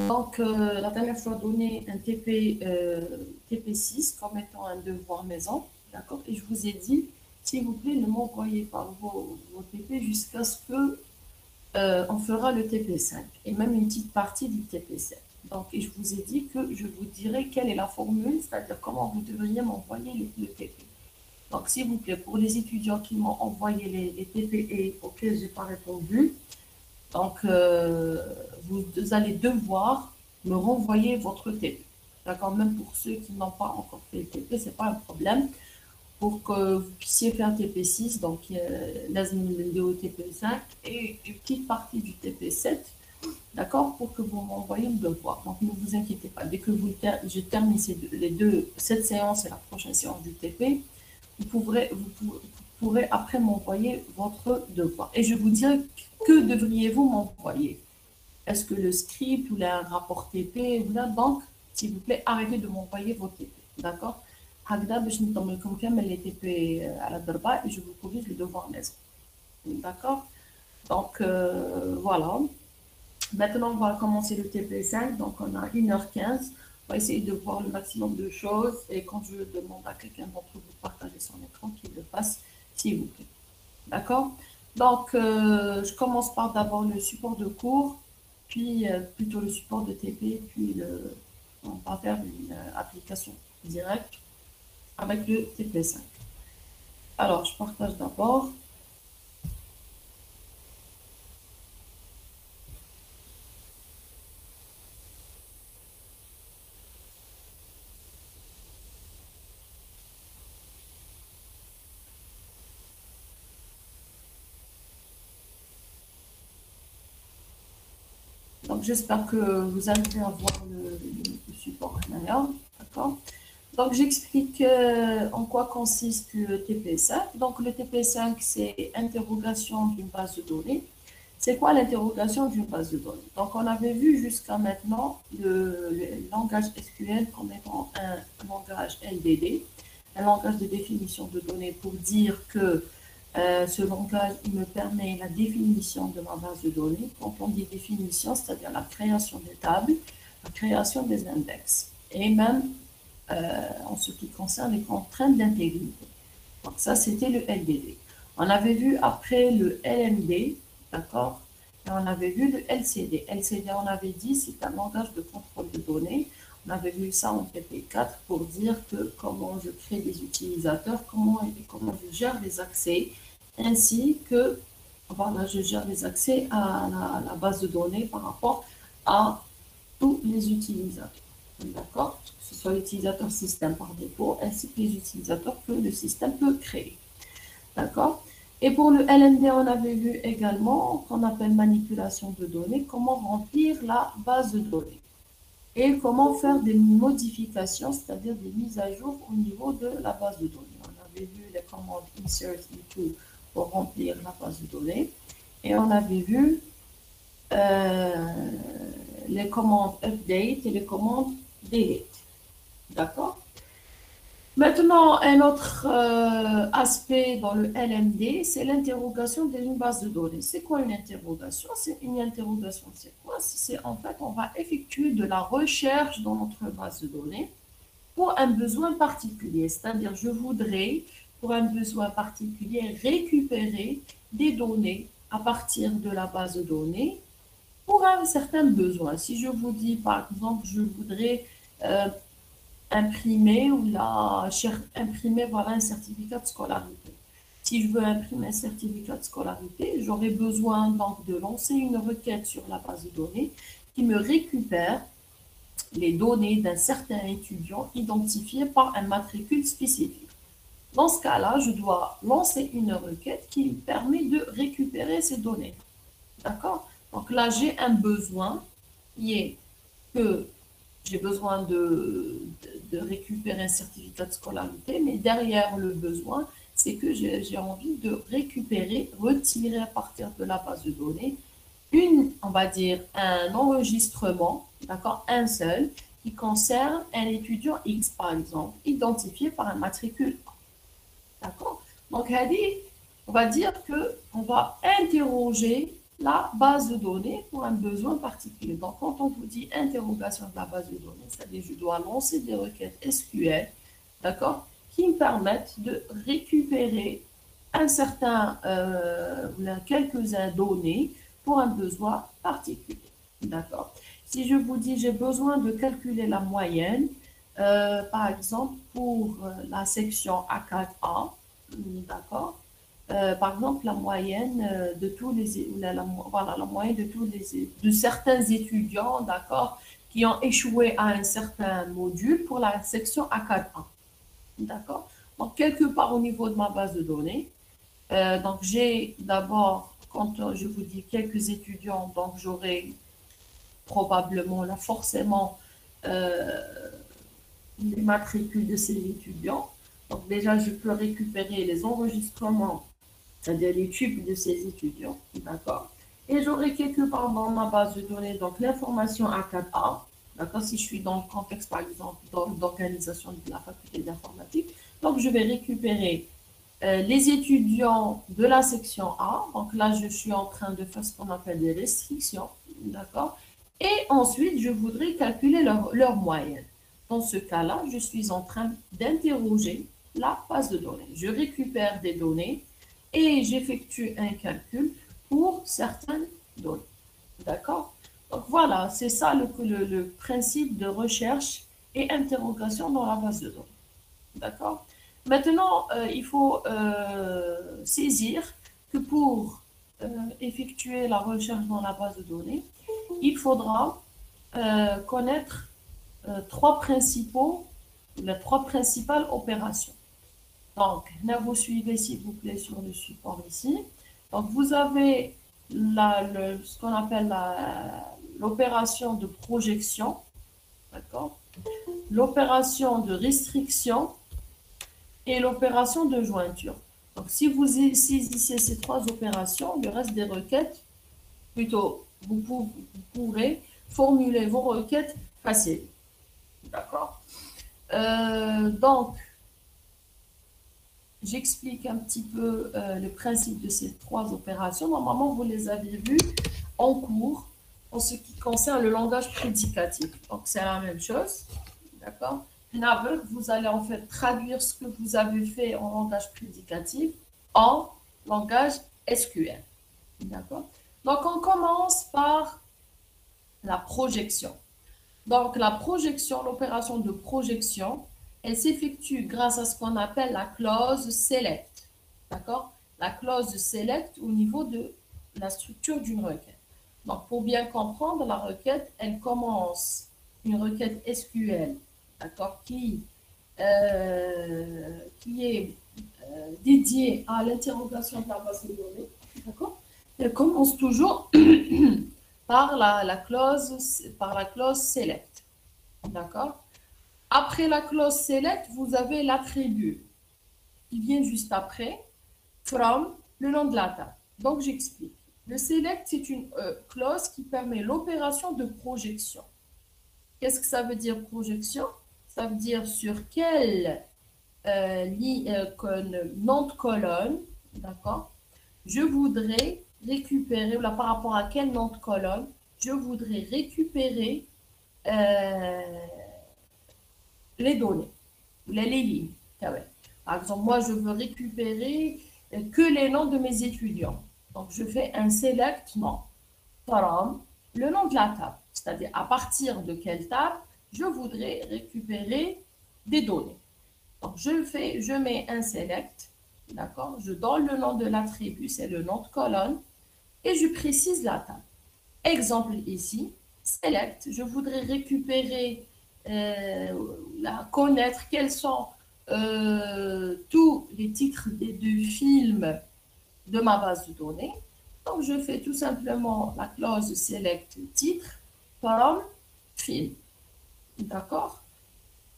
Donc, la dernière fois, donné un TP6 comme étant un devoir maison, d'accord? Et je vous ai dit, s'il vous plaît, ne m'envoyez pas vos TP jusqu'à ce que on fera le TP5 et même une petite partie du TP7. Donc, et je vous ai dit que je vous dirai quelle est la formule, c'est-à-dire comment vous devriez m'envoyer le TP. Donc, s'il vous plaît, pour les étudiants qui m'ont envoyé les TPE auxquels je n'ai pas répondu, donc, vous allez devoir me renvoyer votre TP. D'accord? Même pour ceux qui n'ont pas encore fait le TP, ce n'est pas un problème. Pour que vous puissiez faire TP6, donc le TP5 et une petite partie du TP7, d'accord? Pour que vous m'envoyiez le devoir. Donc, ne vous inquiétez pas. Dès que je termine cette séance et la prochaine séance du TP, vous pourrez après m'envoyer votre devoir. Et je vous dirai que devriez-vous m'envoyer. Est-ce que le script ou un rapport TP ou la banque, s'il vous plaît, arrêtez de m'envoyer vos TP. D'accord? هكذا باش نضمن لكم كامل les TP على الضربة et je vous corrige le devoir maison. D'accord? Donc, voilà. Maintenant, on va commencer le TP5. Donc, on a 1h15. On va essayer de voir le maximum de choses. Et quand je demande à quelqu'un d'entre vous de partager son écran, qu'il le fasse, s'il vous plaît. D'accord? Donc, je commence par d'abord le support de cours, puis plutôt le support de TP, puis on va faire une application directe avec le TP5. Alors, je partage d'abord. Donc, j'espère que vous arrivez à voir le support d'ailleurs. D'accord? Donc, j'explique en quoi consiste le TP5. Donc, le TP5, c'est interrogation d'une base de données. C'est quoi l'interrogation d'une base de données? Donc, on avait vu jusqu'à maintenant le langage SQL comme étant un langage LDD, un langage de définition de données pour dire que ce langage il me permet la définition de ma base de données. Quand on dit définition, c'est-à-dire la création des tables, la création des index et même en ce qui concerne les contraintes d'intégrité. Donc ça, c'était le LDD. On avait vu après le LMD, d'accord? Et on avait vu le LCD. LCD, on avait dit, c'est un langage de contrôle de données. On avait vu ça en TP4 pour dire que comment je crée des utilisateurs, comment je gère les accès, ainsi que voilà, je gère les accès à la base de données par rapport à tous les utilisateurs. D'accord? Que ce soit l'utilisateur système par défaut, ainsi que les utilisateurs que le système peut créer. D'accord? Et pour le LND, on avait vu également qu'on appelle manipulation de données, comment remplir la base de données et comment faire des modifications, c'est-à-dire des mises à jour au niveau de la base de données. On avait vu les commandes insert into pour remplir la base de données et on avait vu les commandes update et les commandes delete. D'accord? Maintenant, un autre aspect dans le LMD, c'est l'interrogation d'une base de données. C'est quoi une interrogation? C'est une interrogation, c'est quoi? C'est en fait, on va effectuer de la recherche dans notre base de données pour un besoin particulier. C'est-à-dire, je voudrais, pour un besoin particulier, récupérer des données à partir de la base de données pour un certain besoin. Si je vous dis, par exemple, je voudrais imprimer ou imprimer voilà, un certificat de scolarité. Si je veux imprimer un certificat de scolarité, j'aurai besoin donc de lancer une requête sur la base de données qui me récupère les données d'un certain étudiant identifié par un matricule spécifique. Dans ce cas-là, je dois lancer une requête qui me permet de récupérer ces données. D'accord? Donc là, j'ai un besoin qui est que j'ai besoin de récupérer un certificat de scolarité, mais derrière le besoin, c'est que j'ai envie de récupérer, retirer à partir de la base de données on va dire, un enregistrement, d'accord, un seul, qui concerne un étudiant X, par exemple, identifié par un matricule A. D'accord? Donc, on va dire qu'on va interroger la base de données pour un besoin particulier. Donc, quand on vous dit interrogation de la base de données, c'est-à-dire je dois lancer des requêtes SQL, d'accord, qui me permettent de récupérer un certain, quelques-uns données pour un besoin particulier, d'accord. Si je vous dis j'ai besoin de calculer la moyenne, par exemple pour la section A4A, d'accord, par exemple, la moyenne de tous les, voilà, la moyenne de tous de certains étudiants, d'accord, qui ont échoué à un certain module pour la section A4A, d'accord. Donc, quelque part au niveau de ma base de données, donc j'ai d'abord, quand je vous dis quelques étudiants, donc j'aurai probablement, là, forcément, euh, les matricules de ces étudiants. Donc, déjà, je peux récupérer les enregistrements, c'est-à-dire les tubes de ces étudiants, d'accord. Et j'aurai quelque part dans ma base de données, donc l'information A4A, d'accord, si je suis dans le contexte, par exemple, d'organisation de la faculté d'informatique, donc je vais récupérer les étudiants de la section A, donc là, je suis en train de faire ce qu'on appelle des restrictions, d'accord, et ensuite, je voudrais calculer leur moyenne. Dans ce cas-là, je suis en train d'interroger la base de données. Je récupère des données et j'effectue un calcul pour certaines données. D'accord? Donc voilà, c'est ça le principe de recherche et interrogation dans la base de données. D'accord? Maintenant, il faut saisir que pour effectuer la recherche dans la base de données, il faudra connaître les trois principales opérations. Donc, là, vous suivez, s'il vous plaît, sur le support ici. Donc, vous avez ce qu'on appelle l'opération de projection, d'accord? L'opération de restriction et l'opération de jointure. Donc, si vous saisissez ces trois opérations, le reste des requêtes, plutôt, vous pourrez formuler vos requêtes faciles. D'accord? Donc, j'explique un petit peu le principe de ces trois opérations. Normalement, vous les avez vues en cours en ce qui concerne le langage prédicatif. Donc, c'est la même chose. D'accord? Vous allez en fait traduire ce que vous avez fait en langage prédicatif en langage SQL. D'accord? Donc, on commence par la projection. Donc, la projection, l'opération de projection, elle s'effectue grâce à ce qu'on appelle la clause select. D'accord? La clause select au niveau de la structure d'une requête. Donc, pour bien comprendre, la requête, elle commence une requête SQL, d'accord, qui est dédiée à l'interrogation de la base de données. D'accord? Elle commence toujours par la clause select. D'accord? Après la clause select, vous avez l'attribut qui vient juste après, from, le nom de la table. Donc, j'explique. Le select, c'est une clause qui permet l'opération de projection. Qu'est-ce que ça veut dire projection? Ça veut dire sur quel nom de colonne, d'accord, je voudrais récupérer, ou là, par rapport à quel nom de colonne, je voudrais récupérer les données, les lignes. Par exemple, moi, je veux récupérer que les noms de mes étudiants. Donc, je fais un select nom from le nom de la table. C'est-à-dire, à partir de quelle table je voudrais récupérer des données. Donc, je mets un select, d'accord? Je donne le nom de l'attribut, c'est le nom de colonne, et je précise la table. Exemple ici, select, je voudrais récupérer, connaître quels sont tous les titres de films de ma base de données. Donc, je fais tout simplement la clause select titre from film. D'accord?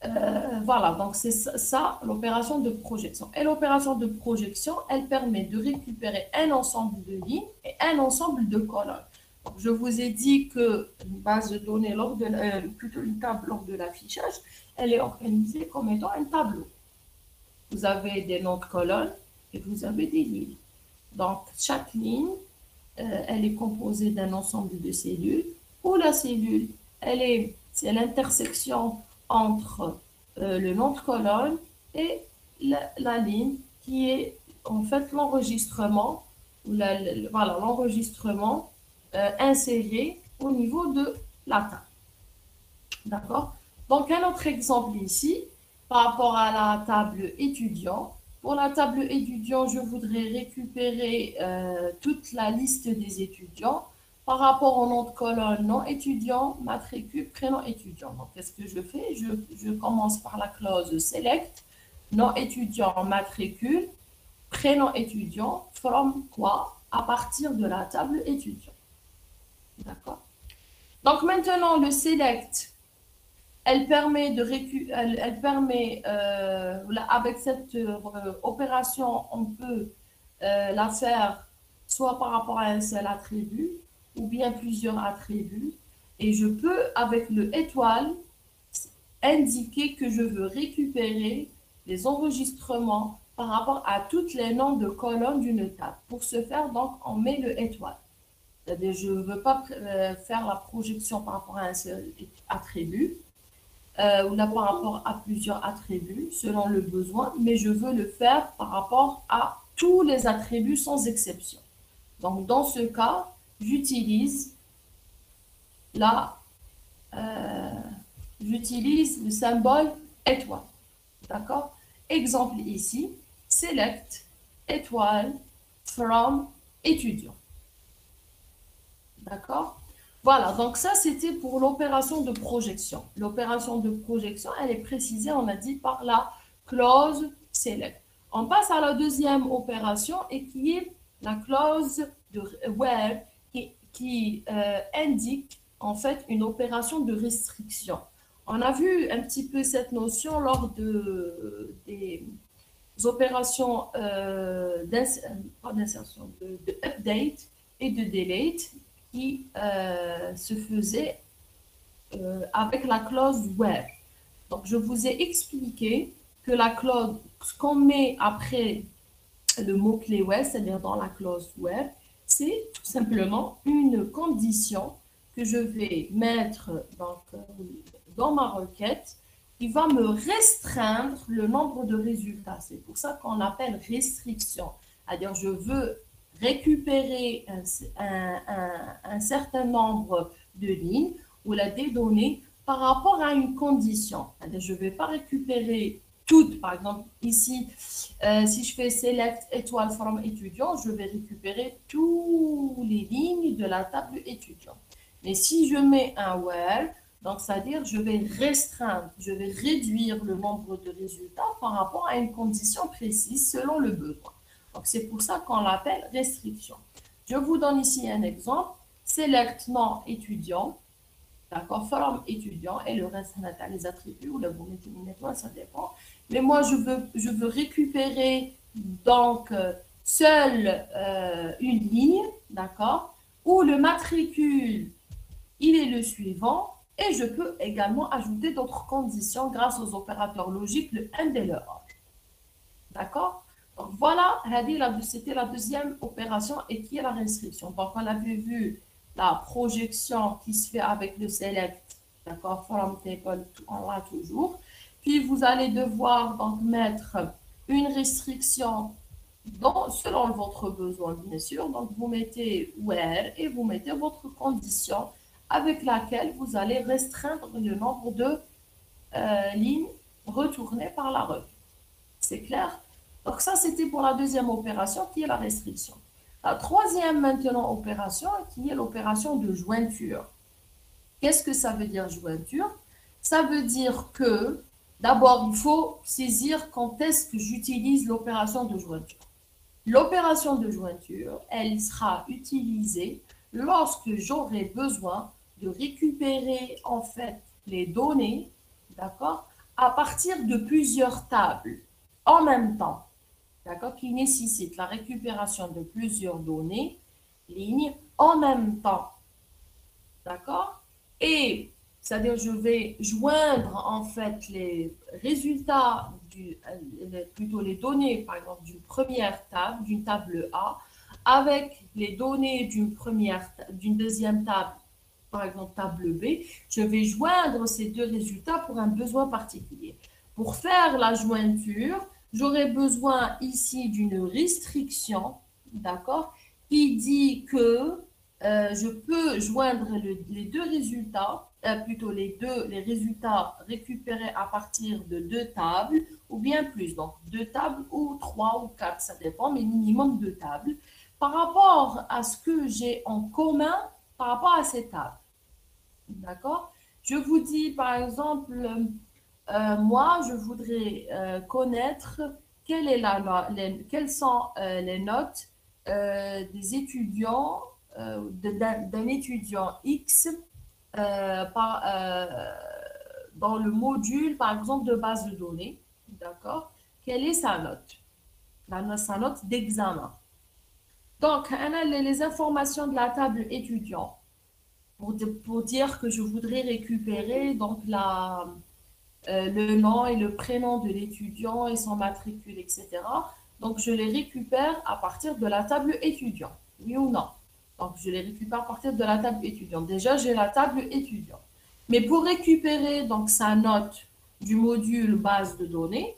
Voilà, donc c'est ça l'opération de projection. Et l'opération de projection, elle permet de récupérer un ensemble de lignes et un ensemble de colonnes. Donc, je vous ai dit que une base de données, plutôt une table lors de l'affichage, elle est organisée comme étant un tableau. Vous avez des noms de colonnes et vous avez des lignes. Donc, chaque ligne elle est composée d'un ensemble de cellules, ou la cellule, c'est l'intersection entre le nom de colonne et la ligne qui est en fait l'enregistrement, voilà, l'enregistrement inséré au niveau de la table. D'accord? Donc, un autre exemple ici, par rapport à la table étudiant. Pour la table étudiant, je voudrais récupérer toute la liste des étudiants par rapport au nom de colonne non étudiant, matricule, prénom étudiant. Donc, qu'est-ce que je fais? Je commence par la clause select, nom étudiant, matricule, prénom étudiant, from quoi? À partir de la table étudiant. D'accord? Donc, maintenant, le select, elle permet avec cette opération, on peut la faire soit par rapport à un seul attribut ou bien plusieurs attributs. Et je peux, avec le étoile, indiquer que je veux récupérer les enregistrements par rapport à tous les noms de colonnes d'une table. Pour ce faire, donc, on met le étoile. C'est-à-dire, je ne veux pas faire la projection par rapport à un seul attribut ou là par rapport à plusieurs attributs selon le besoin, mais je veux le faire par rapport à tous les attributs sans exception. Donc, dans ce cas, j'utilise le symbole étoile. D'accord? Exemple ici, select étoile from étudiant. D'accord? Voilà, donc ça c'était pour l'opération de projection. L'opération de projection, elle est précisée, on a dit, par la clause select. On passe à la deuxième opération et qui est la clause de where qui indique en fait une opération de restriction. On a vu un petit peu cette notion lors des opérations d'insertion, de update et de delete qui se faisait avec la clause where. Donc, je vous ai expliqué que la clause, ce qu'on met après le mot-clé where, c'est-à-dire dans la clause where, c'est tout simplement une condition que je vais mettre dans ma requête qui va me restreindre le nombre de résultats. C'est pour ça qu'on appelle restriction. C'est-à-dire, je veux récupérer un certain nombre de lignes ou des données par rapport à une condition. Je ne vais pas récupérer toutes. Par exemple, ici, si je fais select étoile from étudiant, je vais récupérer toutes les lignes de la table étudiant. Mais si je mets un where, donc c'est-à-dire je vais restreindre, je vais réduire le nombre de résultats par rapport à une condition précise selon le besoin. Donc, c'est pour ça qu'on l'appelle restriction. Je vous donne ici un exemple. Select nom étudiant, d'accord, from étudiant, et le reste, les attributs, ou là, vous mettez une étoile, ça dépend. Mais moi, je veux récupérer, donc, seule une ligne, d'accord, où le matricule, il est le suivant, et je peux également ajouter d'autres conditions grâce aux opérateurs logiques, le AND et le OR. D'accord? Donc, voilà, c'était la deuxième opération et qui est la restriction. Donc, on avait vu la projection qui se fait avec le select, d'accord, from table, on l'a toujours. Puis, vous allez devoir donc mettre une restriction selon votre besoin, bien sûr. Donc, vous mettez where et vous mettez votre condition avec laquelle vous allez restreindre le nombre de lignes retournées par la requête. C'est clair? Donc ça, c'était pour la deuxième opération qui est la restriction. La troisième maintenant opération qui est l'opération de jointure. Qu'est-ce que ça veut dire jointure? Ça veut dire que d'abord, il faut saisir quand est-ce que j'utilise l'opération de jointure. L'opération de jointure, elle sera utilisée lorsque j'aurai besoin de récupérer en fait les données, d'accord, à partir de plusieurs tables en même temps. D'accord, qui nécessite la récupération de plusieurs données, lignes, en même temps. D'accord? Et, c'est-à-dire, je vais joindre, en fait, les résultats, plutôt les données, par exemple, d'une première table, d'une table A, avec les données d'une deuxième table, par exemple table B, je vais joindre ces deux résultats pour un besoin particulier. Pour faire la jointure, j'aurai besoin ici d'une restriction, d'accord, qui dit que je peux joindre les deux résultats, plutôt les résultats récupérés à partir de deux tables ou bien plus. Donc, deux tables ou trois ou quatre, ça dépend, mais minimum deux tables. Par rapport à ce que j'ai en commun par rapport à ces tables. D'accord? Je vous dis, par exemple, moi, je voudrais connaître quelles sont les notes des étudiants, d'un étudiant X par, dans le module, par exemple, de base de données. D'accord? Quelle est sa note? Sa note d'examen. Donc, on a les informations de la table étudiant pour dire que je voudrais récupérer donc le nom et le prénom de l'étudiant et son matricule, etc. Donc, je les récupère à partir de la table étudiant. Oui ou non? Donc, je les récupère à partir de la table étudiant. Déjà, j'ai la table étudiant. Mais pour récupérer donc sa note du module base de données,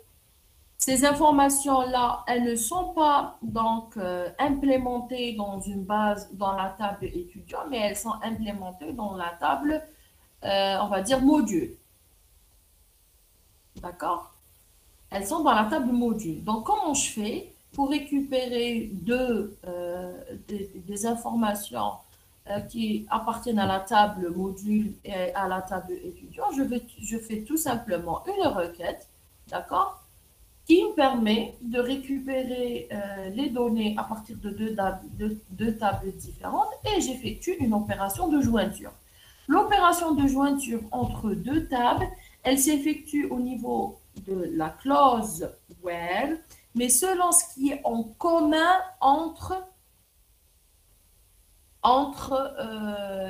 ces informations-là, elles ne sont pas donc implémentées dans une base, dans la table étudiant, mais elles sont implémentées dans la table, on va dire, module. D'accord? Elles sont dans la table module. Donc, comment je fais pour récupérer des informations qui appartiennent à la table module et à la table étudiant? Je fais tout simplement une requête, d'accord, qui me permet de récupérer les données à partir de deux tables différentes et j'effectue une opération de jointure. L'opération de jointure entre deux tables, elle s'effectue au niveau de la clause where, mais selon ce qui est en commun entre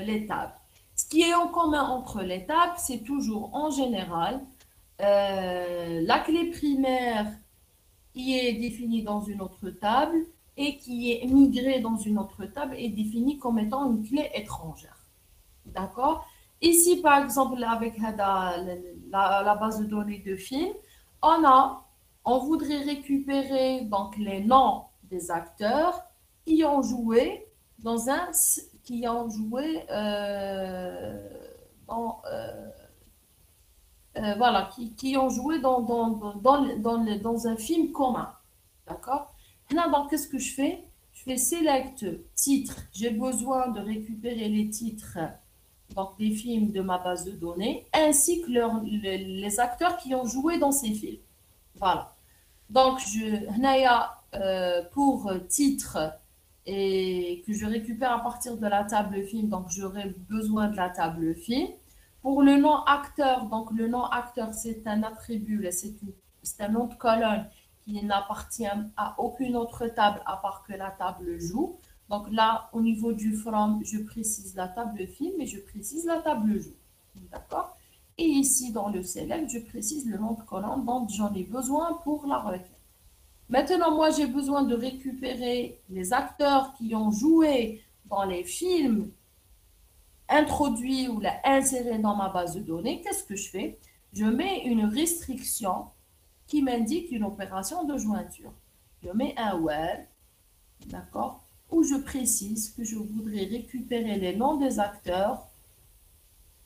les tables. Ce qui est en commun entre les tables, c'est toujours en général la clé primaire qui est définie dans une autre table et qui est migrée dans une autre table est définie comme étant une clé étrangère. D'accord? Ici, par exemple, avec la base de données de film, on voudrait récupérer donc les noms des acteurs qui ont joué voilà, qui ont joué dans un film commun. D'accord? Là, donc, qu'est-ce que je fais? Je fais select titre. J'ai besoin de récupérer les titres donc des films de ma base de données, ainsi que les acteurs qui ont joué dans ces films. Voilà. Donc, pour titre et que je récupère à partir de la table film, donc j'aurai besoin de la table film. Pour le nom acteur, donc le nom acteur, c'est un attribut, c'est un nom de colonne qui n'appartient à aucune autre table à part que la table joue. Donc là, au niveau du from, je précise la table film et je précise la table joue. D'accord? Et ici, dans le select, je précise le nom de colonne dont j'en ai besoin pour la requête. Maintenant, moi, j'ai besoin de récupérer les acteurs qui ont joué dans les films introduits ou insérés dans ma base de données. Qu'est-ce que je fais? Je mets une restriction qui m'indique une opération de jointure. Je mets un where, d'accord, où je précise que je voudrais récupérer les noms des acteurs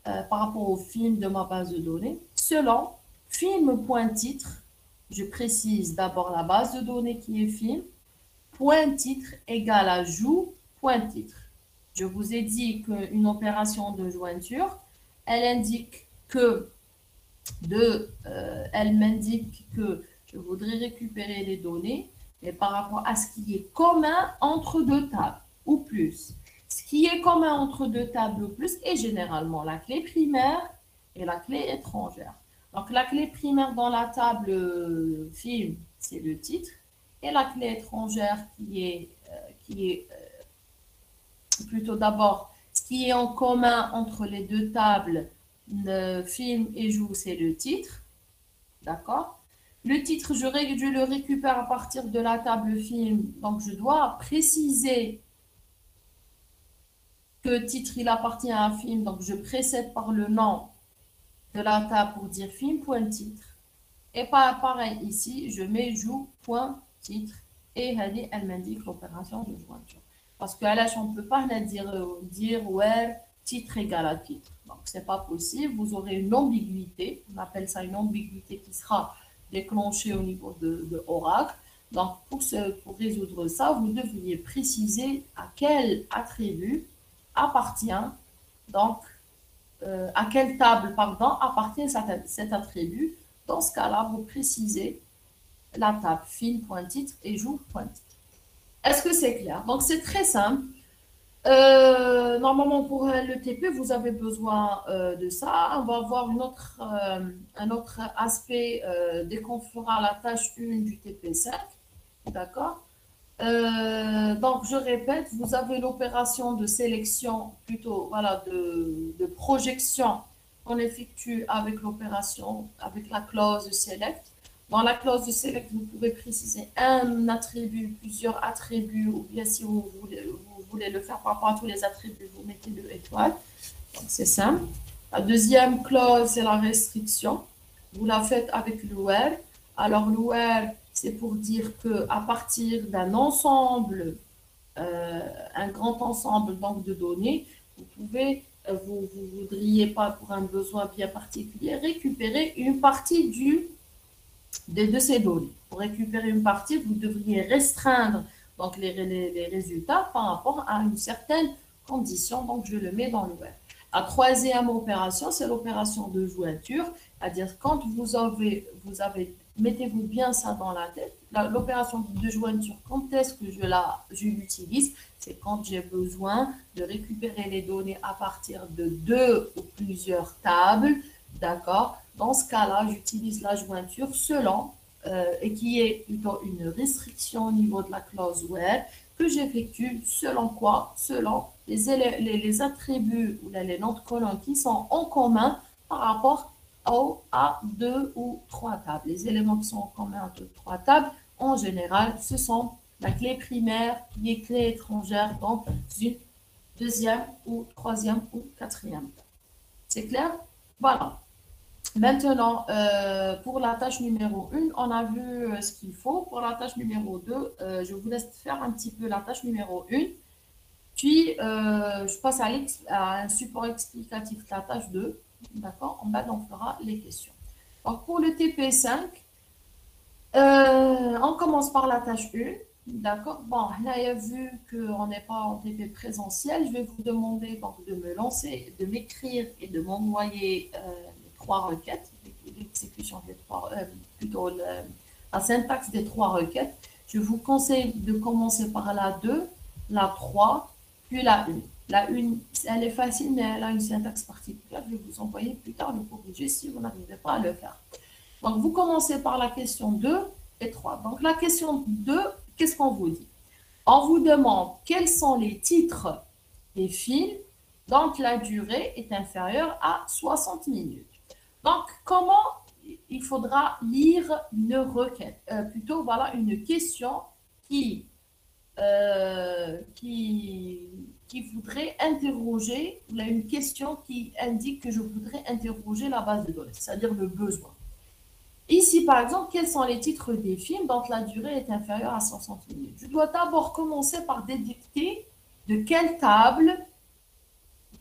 par rapport au film de ma base de données selon film.titre. Je précise d'abord la base de données qui est film, point titre égale à joue, point titre. Je vous ai dit qu'une opération de jointure, elle m'indique que je voudrais récupérer les données, mais par rapport à ce qui est commun entre deux tables ou plus. Ce qui est commun entre deux tables ou plus est généralement la clé primaire et la clé étrangère. Donc, la clé primaire dans la table film, c'est le titre. Et la clé étrangère qui est plutôt d'abord, ce qui est en commun entre les deux tables, film et joue, c'est le titre. D'accord? Le titre, je le récupère à partir de la table film. Donc, je dois préciser que le titre, il appartient à un film. Donc, je précède par le nom de la table pour dire film.titre. Et pareil, ici, je mets joue.titre. Et elle m'indique l'opération de jointure. Parce qu'à l'âge, on ne peut pas dire where titre égale à titre. Donc, ce n'est pas possible. Vous aurez une ambiguïté. On appelle ça une ambiguïté qui sera déclenchée au niveau de Oracle. Donc, pour résoudre ça, vous devriez préciser à quel attribut appartient, donc, à quelle table, pardon, appartient cet attribut. Dans ce cas-là, vous précisez la table film.titre et joue.titre. Est-ce que c'est clair? Donc, c'est très simple. Normalement, pour le TP, vous avez besoin de ça. On va voir un autre aspect dès qu'on fera la tâche 1 du TP5. D'accord? Donc, je répète, vous avez l'opération de sélection, plutôt, voilà, de projection qu'on effectue avec l'opération, avec la clause select. Dans la clause de select, vous pouvez préciser un attribut, plusieurs attributs, ou bien si vous voulez le faire par rapport à tous les attributs, vous mettez le étoile. C'est simple. La deuxième clause, c'est la restriction. Vous la faites avec le where. Alors, le where, c'est pour dire qu'à partir d'un ensemble, un grand ensemble donc, de données, vous pouvez, vous ne voudriez pas, pour un besoin bien particulier, récupérer une partie de ces données. Pour récupérer une partie, vous devriez restreindre donc, les résultats par rapport à une certaine condition. Donc, je le mets dans le where. La troisième opération, c'est l'opération de jointure, c'est-à-dire quand vous avez mettez-vous bien ça dans la tête. L'opération de jointure, quand est-ce que je l'utilise? C'est quand j'ai besoin de récupérer les données à partir de 2 ou plusieurs tables. D'accord? Dans ce cas-là, j'utilise la jointure selon, et qui est plutôt une restriction au niveau de la clause where, que j'effectue selon quoi? Selon les attributs ou les noms de colonnes qui sont en commun par rapport à 2 ou 3 tables. Les éléments qui sont en commun à 2 ou 3 tables, en général, ce sont la clé primaire qui est clé étrangère dans une deuxième ou troisième ou quatrième table. C'est clair? Voilà. Maintenant, pour la tâche numéro 1, on a vu ce qu'il faut. Pour la tâche numéro 2, je vous laisse faire un petit peu la tâche numéro 1. Puis, je passe à un support explicatif de la tâche 2. D'accord? En bas, on fera les questions. Donc, pour le TP5, on commence par la tâche 1. D'accord? Bon, là, vu qu'on n'est pas en TP présentiel, je vais vous demander donc, de me lancer, de m'écrire et de m'envoyer les 3 requêtes, l'exécution des 3, plutôt la syntaxe des 3 requêtes. Je vous conseille de commencer par la 2, la 3, puis la 1. La 1, elle est facile, mais elle a une syntaxe particulière. Je vais vous envoyer plus tard le corriger si vous n'arrivez pas à le faire. Donc, vous commencez par la question 2 et 3. Donc, la question 2, qu'est-ce qu'on vous dit? On vous demande quels sont les titres des films dont la durée est inférieure à 60 minutes. Donc, comment il faudra lire une requête? Plutôt, voilà, une question qui voudrait interroger, une question qui indique que je voudrais interroger la base de données, c'est-à-dire le besoin. Ici, par exemple, quels sont les titres des films dont la durée est inférieure à 60 minutes? Je dois d'abord commencer par détecter de quelle table,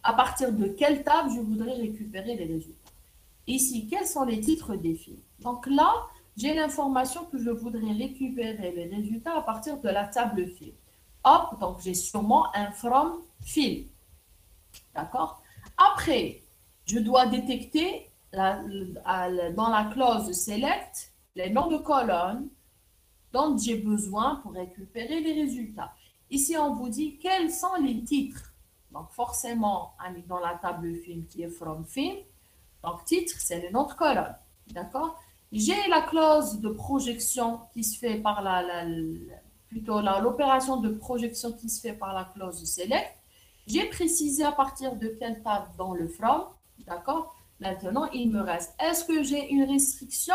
à partir de quelle table je voudrais récupérer les résultats. Ici, quels sont les titres des films? Donc là, j'ai l'information que je voudrais récupérer les résultats à partir de la table film. Hop, donc j'ai sûrement un from film. D'accord? Après, je dois détecter dans la clause select les noms de colonnes dont j'ai besoin pour récupérer les résultats. Ici, on vous dit quels sont les titres. Donc, forcément, on est dans la table film qui est from film. Donc, titre, c'est le nom de colonne. D'accord? J'ai la clause de projection qui se fait par l'opération de projection qui se fait par la clause select. J'ai précisé à partir de quelle table dans le from. D'accord? Maintenant, il me reste, est-ce que j'ai une restriction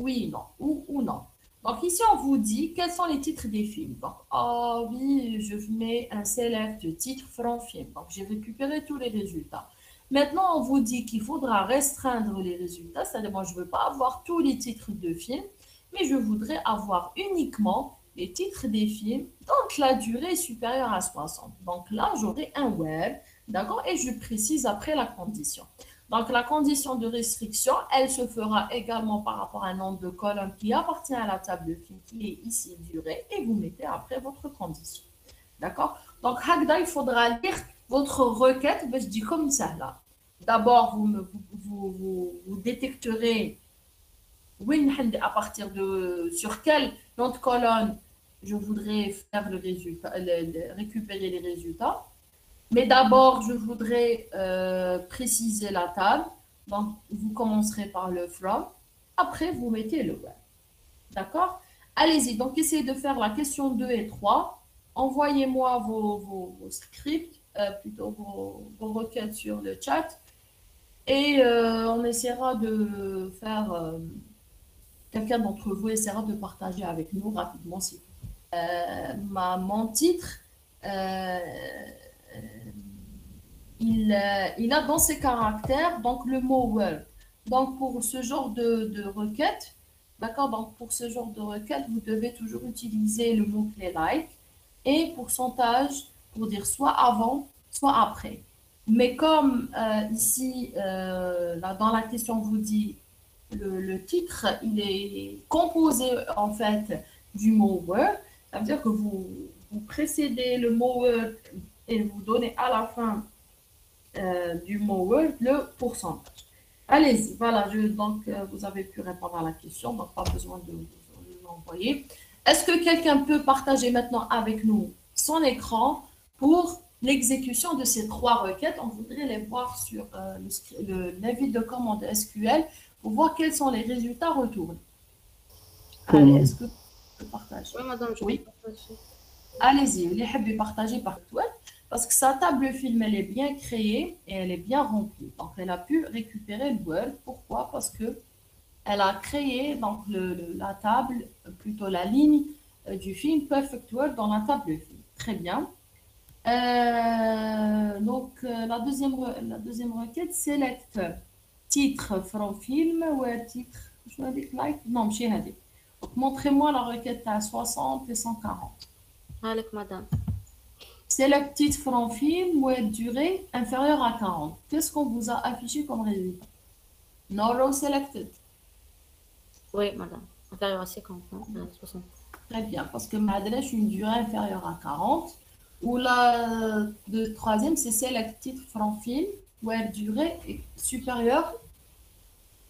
oui, non, ou non. Donc ici, on vous dit quels sont les titres des films. Donc, ah oui, je mets un select titre from film. Donc, j'ai récupéré tous les résultats. Maintenant, on vous dit qu'il faudra restreindre les résultats. C'est-à-dire, moi, je ne veux pas avoir tous les titres de films, mais je voudrais avoir uniquement les titres des films dont la durée est supérieure à 60. Donc là, j'aurai un web, d'accord? Et je précise après la condition. Donc, la condition de restriction, elle se fera également par rapport à un nombre de colonnes qui appartient à la table de film qui est ici durée et vous mettez après votre condition. D'accord? Donc, Hagda, il faudra lire votre requête, ben, je dis comme ça là. D'abord, vous détecterez à partir de sur quel nom de colonne je voudrais faire le résultat, récupérer les résultats. Mais d'abord, je voudrais préciser la table. Donc, vous commencerez par le from. Après, vous mettez le web. D'accord? Allez-y. Donc, essayez de faire la question 2 et 3. Envoyez-moi vos scripts, plutôt vos requêtes sur le chat. Et on essaiera de faire... quelqu'un d'entre vous essaiera de partager avec nous rapidement. Mon titre... euh, il a dans ses caractères donc le mot word. Donc pour ce genre de requête, d'accord, donc pour ce genre de requête, vous devez toujours utiliser le mot-clé like et pourcentage pour dire soit avant, soit après. Mais comme ici, là, dans la question, on vous dit le titre, il est composé en fait du mot word, ça veut dire que vous précédez le mot word et vous donnez à la fin du mot Word, le pourcentage. Allez-y, voilà, donc vous avez pu répondre à la question, donc pas besoin de l'envoyer. Est-ce que quelqu'un peut partager maintenant avec nous son écran pour l'exécution de ces trois requêtes? On voudrait les voir sur l'invite de commande SQL pour voir quels sont les résultats retournés. Allez, est-ce que vous pouvez partager? Oui, madame, je Oui. peux partager. Allez-y, les habits partagés par toi. Parce que sa table film, elle est bien créée et elle est bien remplie. Donc, elle a pu récupérer le Word. Pourquoi? Parce que elle a créé donc, la table, plutôt la ligne du film Perfect Word dans la table de film. Très bien. La deuxième requête, select titre from film ou titre, je vais dire like, non, je vais dire. Donc, montrez-moi la requête à 60 et 140. Avec madame. Select titre from film ou durée inférieure à 40. Qu'est-ce qu'on vous a affiché comme résultat? No row selected. Oui, madame. Inférieur à 50, non, 60. Très bien, parce que Madeleine, une durée inférieure à 40. Ou la troisième, c'est select titre from film ou durée supérieure.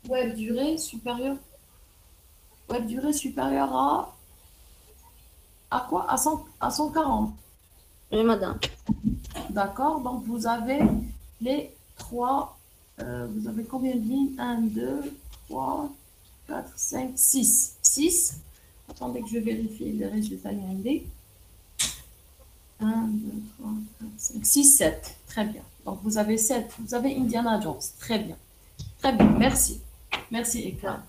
Ou durée supérieure. Ou durée supérieure à quoi? À 140. Oui, madame. D'accord, donc vous avez les trois. Vous avez combien de lignes? 1, 2, 3, 4, 5, 6. 6. Attendez que je vérifie les résultats IND. 1, 2, 3, 4, 5, 6, 7. Très bien. Donc vous avez 7. Vous avez Indiana Jones. Très bien. Très bien. Merci. Merci, Ekram.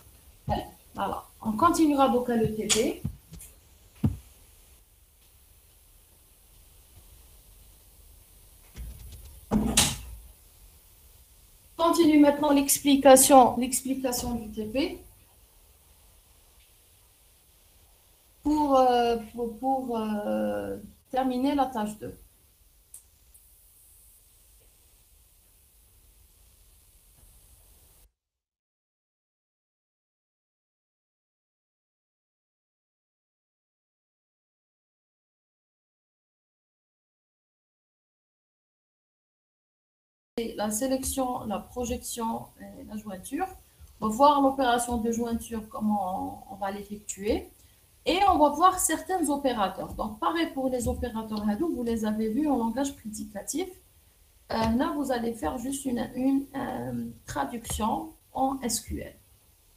Voilà. On continuera donc à l'ETP. Continue maintenant l'explication du TP pour terminer la tâche 2. La sélection, la projection et la jointure. On va voir l'opération de jointure, comment on va l'effectuer. Et on va voir certains opérateurs. Donc, pareil pour les opérateurs Hadoop, vous les avez vus en langage prédicatif. Là, vous allez faire juste une traduction en SQL.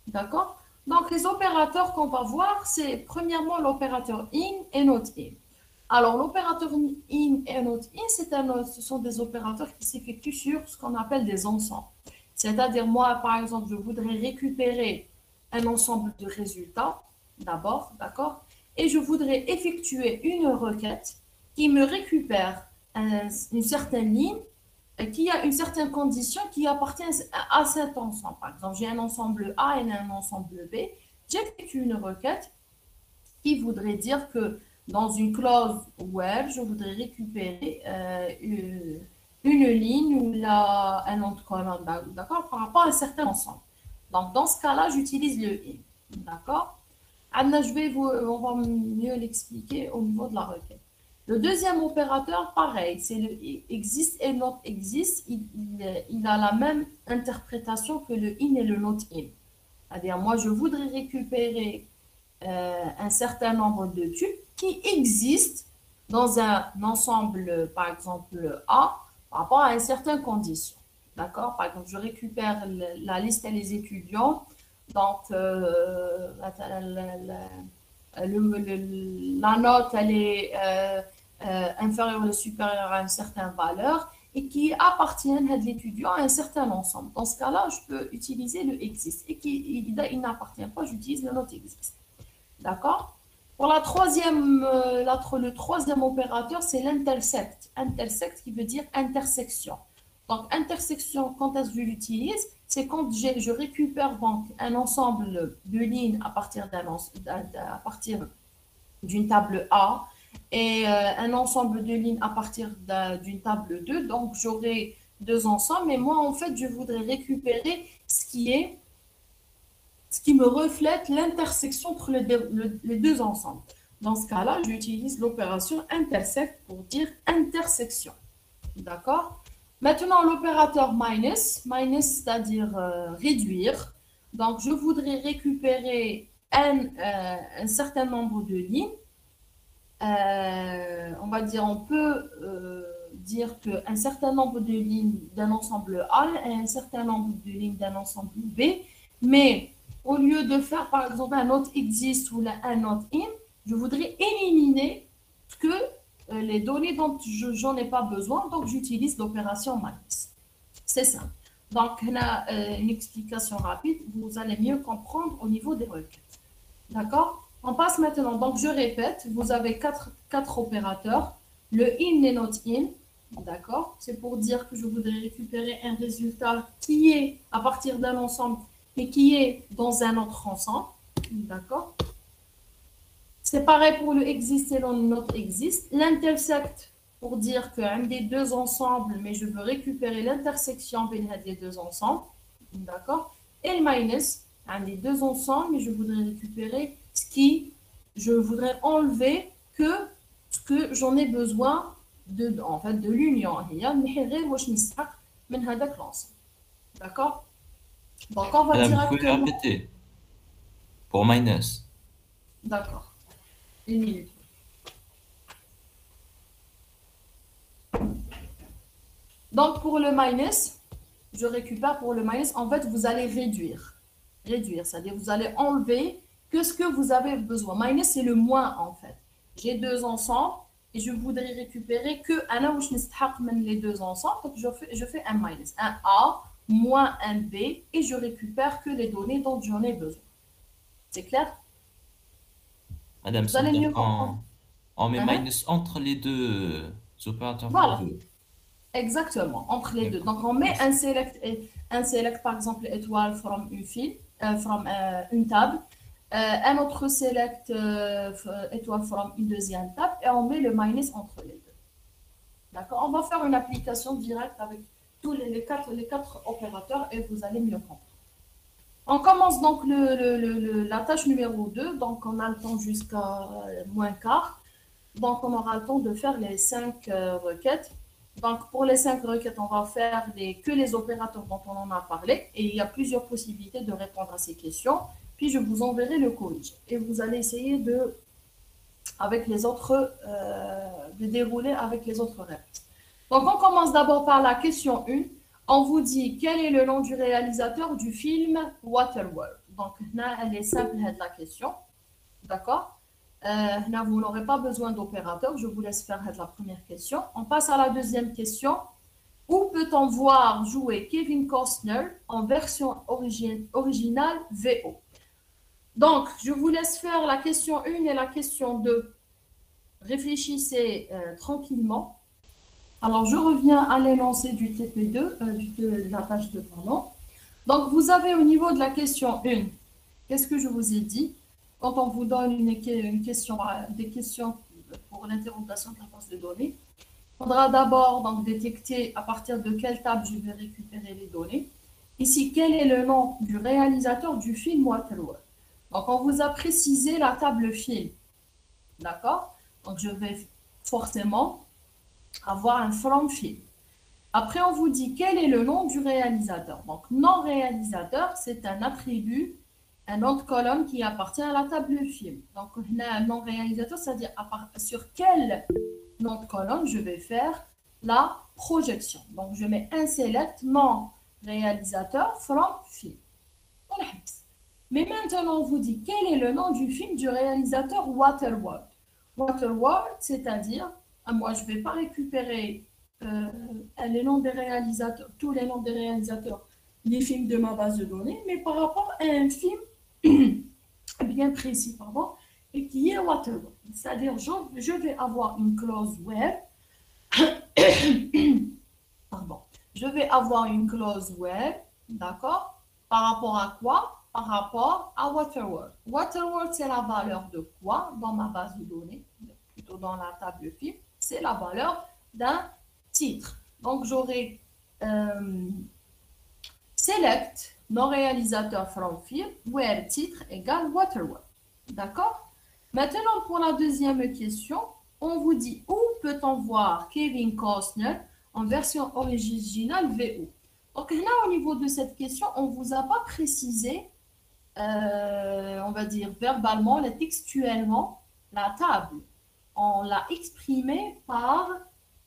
D'accord? Donc, les opérateurs qu'on va voir, c'est premièrement l'opérateur in et not in. Alors, l'opérateur in et not in, ce sont des opérateurs qui s'effectuent sur ce qu'on appelle des ensembles. C'est-à-dire, moi, par exemple, je voudrais récupérer un ensemble de résultats, d'abord, d'accord? Et je voudrais effectuer une requête qui me récupère une certaine ligne qui a une certaine condition qui appartient à cet ensemble. Par exemple, j'ai un ensemble A et un ensemble B. J'effectue une requête qui voudrait dire que dans une clause where, je voudrais récupérer une ligne ou un nom de colonne, d'accord, par rapport à un certain ensemble. Donc, dans ce cas-là, j'utilise le in, d'accord? Anna, on va mieux l'expliquer au niveau de la requête. Le deuxième opérateur, pareil, c'est le exist et not exist. Il a la même interprétation que le in et le not in. C'est-à-dire, moi, je voudrais récupérer un certain nombre de tubes qui existent dans un ensemble, par exemple, A, par rapport à une certaine condition. D'accord? Par exemple, je récupère la liste des étudiants. Donc, la note, elle est inférieure ou supérieure à une certaine valeur et qui appartiennent à l'étudiant à un certain ensemble. Dans ce cas-là, je peux utiliser le exist. Et il n'appartient pas, j'utilise le not exist. D'accord? Pour le troisième opérateur, c'est l'intersect. Intersect qui veut dire intersection. Donc, intersection, quand est-ce que je l'utilise? C'est quand je récupère donc un ensemble de lignes à partir d'une table A et un ensemble de lignes à partir d'une table 2. Donc, j'aurai deux ensembles. Mais moi, en fait, je voudrais récupérer ce qui me reflète l'intersection entre les deux ensembles. Dans ce cas-là, j'utilise l'opération intersect pour dire intersection. D'accord? Maintenant, l'opérateur minus, c'est-à-dire réduire. Donc, je voudrais récupérer un certain nombre de lignes. On va dire, on peut dire qu'un certain nombre de lignes d'un ensemble A et un certain nombre de lignes d'un ensemble B. Mais au lieu de faire, par exemple, un not exist ou un not in, je voudrais éliminer que les données dont j'en ai pas besoin, donc j'utilise l'opération minus. C'est ça. Donc, on a une explication rapide, vous allez mieux comprendre au niveau des requêtes. D'accord? On passe maintenant, donc je répète, vous avez quatre opérateurs, le in et not in, d'accord? C'est pour dire que je voudrais récupérer un résultat qui est à partir d'un ensemble, mais qui est dans un autre ensemble, d'accord? C'est pareil pour le exist et le not exist. L'intersect, pour dire qu'un des deux ensembles, mais je veux récupérer l'intersection des deux ensembles. D'accord? Et le minus, un des deux ensembles, mais je voudrais récupérer je voudrais enlever ce que j'en ai besoin en fait, de l'union. D'accord? Donc, on va Madame, vous pouvez directement. répéter pour minus. D'accord. Une minute. Donc, pour le minus, je récupère pour le minus, en fait, vous allez réduire. Réduire, c'est-à-dire vous allez enlever que ce que vous avez besoin. Minus, c'est le moins, en fait. J'ai deux ensembles et je voudrais récupérer que les deux ensembles. Donc, je fais un minus. Un A moins un B et je récupère que les données dont j'en ai besoin. C'est clair? Madame, Vous allez mieux on, comprendre. on met minus entre les deux opérateurs. Voilà. Exactement, entre les deux. Donc, on met un select, par exemple, étoile from une file, from une table, un autre select étoile from une deuxième table, et on met le minus entre les deux. D'accord? On va faire une application directe avec tous les quatre opérateurs et vous allez mieux comprendre. On commence donc la tâche numéro 2. Donc, on a le temps jusqu'à moins quart. Donc, on aura le temps de faire les 5 requêtes. Donc, pour les 5 requêtes, on va faire que les opérateurs dont on en a parlé. Et il y a plusieurs possibilités de répondre à ces questions. Puis, je vous enverrai le corrige. Et vous allez essayer de dérouler avec les autres réponses. Donc, on commence d'abord par la question 1. On vous dit quel est le nom du réalisateur du film Waterworld. Donc, là, elle est simple, la question. D'accord? Là, vous n'aurez pas besoin d'opérateur. Je vous laisse faire la première question. On passe à la deuxième question. Où peut-on voir jouer Kevin Costner en version originale VO? Donc, je vous laisse faire la question 1 et la question 2. Réfléchissez tranquillement. Alors, je reviens à l'énoncé du TP2, de la page 2, pardon. Donc, vous avez au niveau de la question 1, qu'est-ce que je vous ai dit? Quand on vous donne une question, des questions pour l'interprétation de la base de données, il faudra d'abord donc détecter à partir de quelle table je vais récupérer les données. Ici, quel est le nom du réalisateur du film Waterworld? Donc, on vous a précisé la table film. D'accord? Donc, je vais forcément avoir un from film. Après, on vous dit quel est le nom du réalisateur. Donc, nom réalisateur, c'est un attribut, un nom de colonne qui appartient à la table film. Donc, on a un nom réalisateur, c'est-à-dire sur quel nom de colonne je vais faire la projection. Donc, je mets un select nom réalisateur from film. Mais maintenant, on vous dit quel est le nom du film du réalisateur Waterworld. Waterworld, c'est-à-dire, moi, je ne vais pas récupérer les noms des réalisateurs, tous les noms des réalisateurs des films de ma base de données, mais par rapport à un film bien précis, pardon, et qui est Waterworld. C'est-à-dire, je vais avoir une clause where, pardon, je vais avoir une clause where, d'accord, par rapport à quoi? Par rapport à Waterworld. Waterworld, c'est la valeur de quoi dans ma base de données, plutôt dans la table de film, c'est la valeur d'un titre. Donc, j'aurai select, non réalisateur from film, where titre égale Waterworld. D'accord? Maintenant, pour la deuxième question, on vous dit où peut-on voir Kevin Costner en version originale VO? Donc là, au niveau de cette question, on ne vous a pas précisé, on va dire verbalement, textuellement, la table. On l'a exprimé par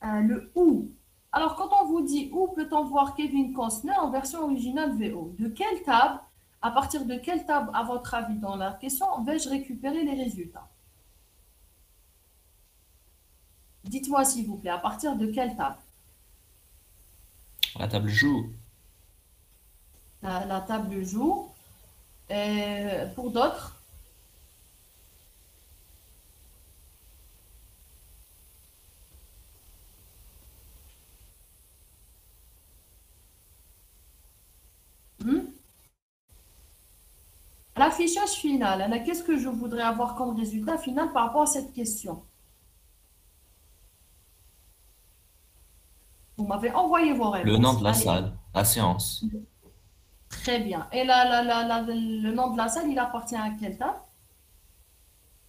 le où. Alors, quand on vous dit où peut-on voir Kevin Costner en version originale VO, de quelle table, à partir de quelle table, à votre avis, dans la question, vais-je récupérer les résultats? Dites-moi s'il vous plaît, à partir de quelle table? La table joue. La table jour. Pour d'autres? L'affichage final, qu'est-ce que je voudrais avoir comme résultat final par rapport à cette question? Vous m'avez envoyé vos réponses. Le nom de la Allez. salle, la séance. Très bien. Et le nom de la salle, il appartient à quelle table?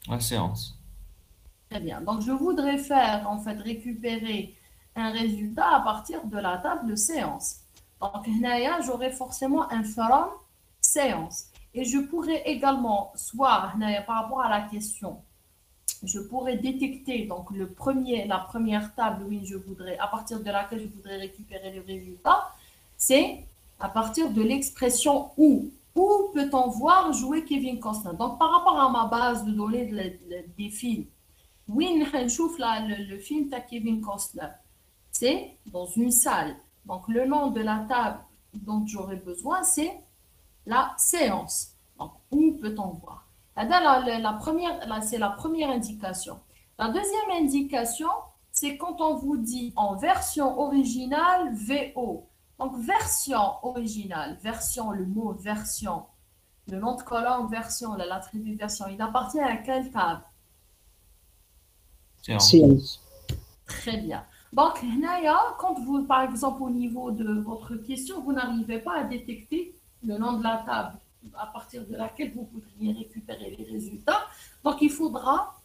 La séance. Très bien. Donc, je voudrais faire, en fait, récupérer un résultat à partir de la table séance. Donc, là, j'aurai forcément un from séance. Et je pourrais également, soit par rapport à la question, je pourrais détecter donc la première table, oui, à partir de laquelle je voudrais récupérer le résultat, c'est à partir de l'expression où. Où peut-on voir jouer Kevin Costner? Donc, par rapport à ma base de données des films, oui, le film de Kevin Costner, c'est dans une salle. Donc, le nom de la table dont j'aurais besoin, c'est la séance. Donc, où peut-on voir? C'est la première indication. La deuxième indication, c'est quand on vous dit en version originale VO. Donc, version originale, version, le mot version, le nom de colonne version, l'attribut version, il appartient à quelle table? Séance. Très bien. Donc, quand vous, par exemple, au niveau de votre question, vous n'arrivez pas à détecter le nom de la table à partir de laquelle vous voudriez récupérer les résultats. Donc, il faudra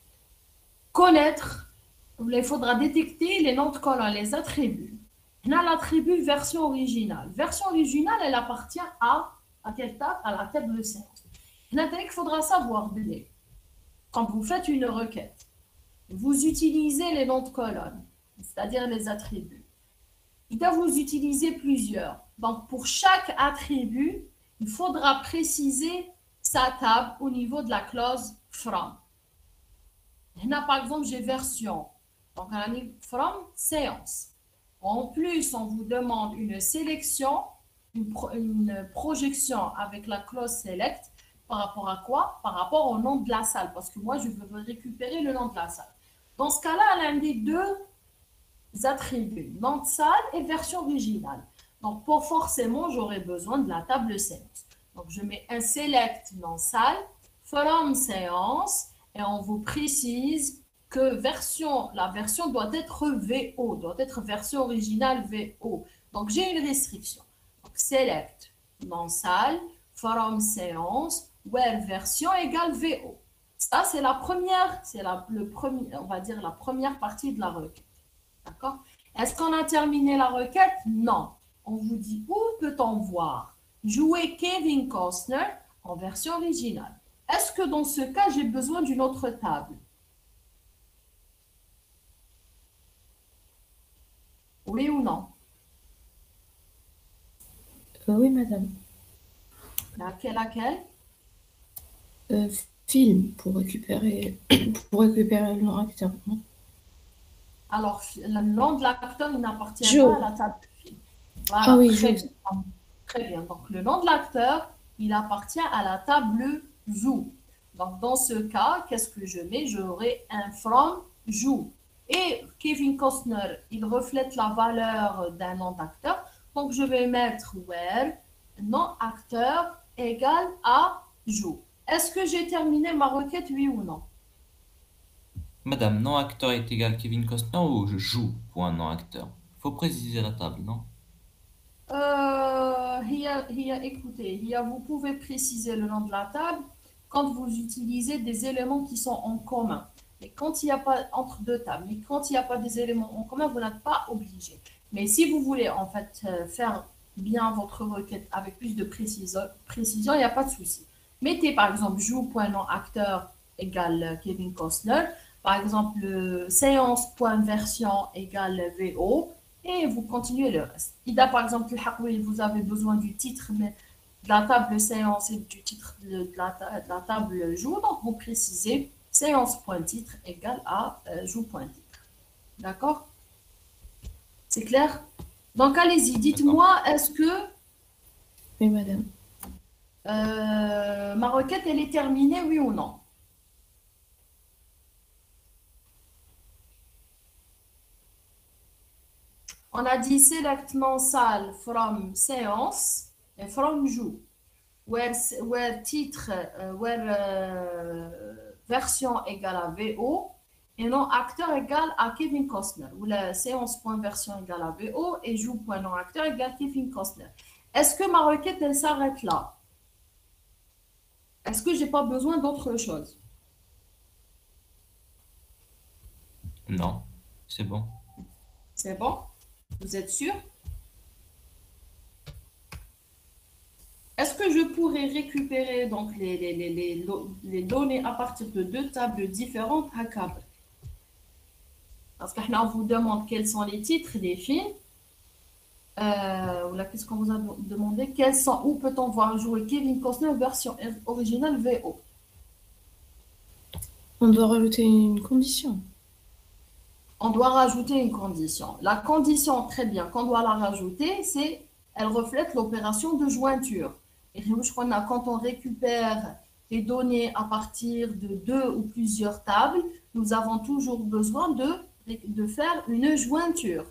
détecter les noms de colonne, les attributs. On a l'attribut version originale. Version originale, elle appartient à quelle table? À la table séance. Il faudra savoir, quand vous faites une requête, vous utilisez les noms de colonne, c'est-à-dire les attributs. Il doit vous utiliser plusieurs. Donc, pour chaque attribut, il faudra préciser sa table au niveau de la clause from. Là, par exemple, j'ai version. Donc, on a mis from séance. En plus, on vous demande une sélection, une projection avec la clause select. par rapport à quoi? Par rapport au nom de la salle, parce que moi, je veux récupérer le nom de la salle. Dans ce cas-là, elle indique deux attributs, nom de salle et version originale. Donc, pour forcément, j'aurai besoin de la table séance. Donc, je mets un select nom salle, from séance, et on vous précise que la version doit être VO, doit être version originale VO. Donc, j'ai une restriction. Donc, select nom salle, from séance, where version égale VO. Ça, c'est la première, on va dire la première partie de la requête. D'accord? Est-ce qu'on a terminé la requête? Non. On vous dit où peut-on voir jouer Kevin Costner en version originale. Est-ce que dans ce cas, j'ai besoin d'une autre table? Oui ou non? Oui, madame. Laquelle? Film pour récupérer le nom acteur. Non. Alors, le nom de l'acteur, il n'appartient Joe. pas à la table de film. Voilà, Ah oui, très Joe. bien. Très bien. Donc, le nom de l'acteur, il appartient à la table joue. Donc, dans ce cas, qu'est-ce que je mets? J'aurai un from joue. Et Kevin Costner, il reflète la valeur d'un nom d'acteur. Donc, je vais mettre where nom acteur égale à joue. Est-ce que j'ai terminé ma requête, oui ou non? Madame, non acteur est égal Kevin Costner ou je joue pour un non acteur? Faut préciser la table, non? Écoutez, vous pouvez préciser le nom de la table quand vous utilisez des éléments qui sont en commun. Mais quand il n'y a pas entre deux tables, mais quand il n'y a pas des éléments en commun, vous n'êtes pas obligé. Mais si vous voulez en fait faire bien votre requête avec plus de précision, il n'y a pas de souci. Mettez par exemple joue.nom acteur égale Kevin Costner. Par exemple, séance.version égale VO. Et vous continuez le reste. Ida, par exemple, vous avez besoin du titre, mais de la table séance et du titre de la table joue. Donc, vous précisez séance.titre égale à joue.titre. D'accord? C'est clair? Donc, allez-y, dites-moi, est-ce que Oui, madame. ma requête, elle est terminée, oui ou non? On a dit select non salle from séance et from joue. Where titre, version égale à VO et non acteur égale à Kevin Costner. Ou la séance.version égale à VO et joue.non acteur égale Kevin Costner. Est-ce que ma requête, elle s'arrête là? Est-ce que j'ai pas besoin d'autre chose? Non, c'est bon. C'est bon? Vous êtes sûr? Est-ce que je pourrais récupérer donc les données à partir de deux tables différentes à câble? Parce qu'on vous demande quels sont les titres des films. Qu'est-ce qu'on vous a demandé? Où peut-on voir jouer Kevin Costner version originale VO? On doit rajouter une condition. On doit rajouter une condition. La condition, très bien, qu'on doit la rajouter, c'est elle reflète l'opération de jointure. Et quand on récupère les données à partir de deux ou plusieurs tables, nous avons toujours besoin de faire une jointure.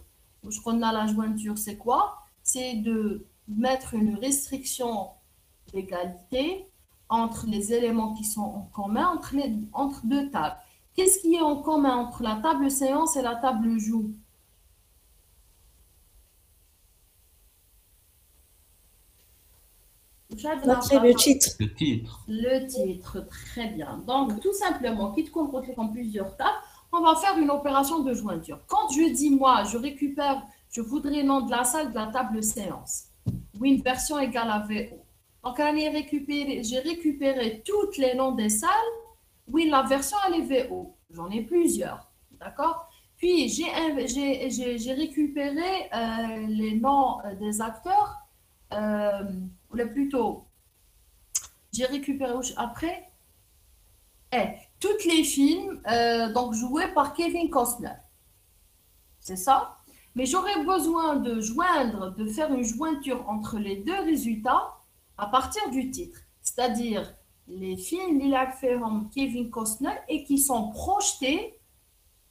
La jointure, c'est quoi? C'est de mettre une restriction d'égalité entre les éléments qui sont en commun entre deux tables. Qu'est-ce qui est en commun entre la table séance et la table joue? Après, le titre. Le titre. Le titre, très bien. Donc, tout simplement, quitte qu'on retrouve en plusieurs tables, on va faire une opération de jointure. Quand je dis, moi, je voudrais le nom de la salle de la table séance. Win version égale à VO. Donc, j'ai récupéré tous les noms des salles. Oui, la version, elle est VO. J'en ai plusieurs. D'accord? Puis, j'ai récupéré les noms des acteurs. Ou plutôt, j'ai récupéré après tous les films donc joués par Kevin Costner. C'est ça? Mais j'aurais besoin de faire une jointure entre les deux résultats à partir du titre. C'est-à-dire, les films اللي لعب فيهم Kevin Costner et qui sont projetés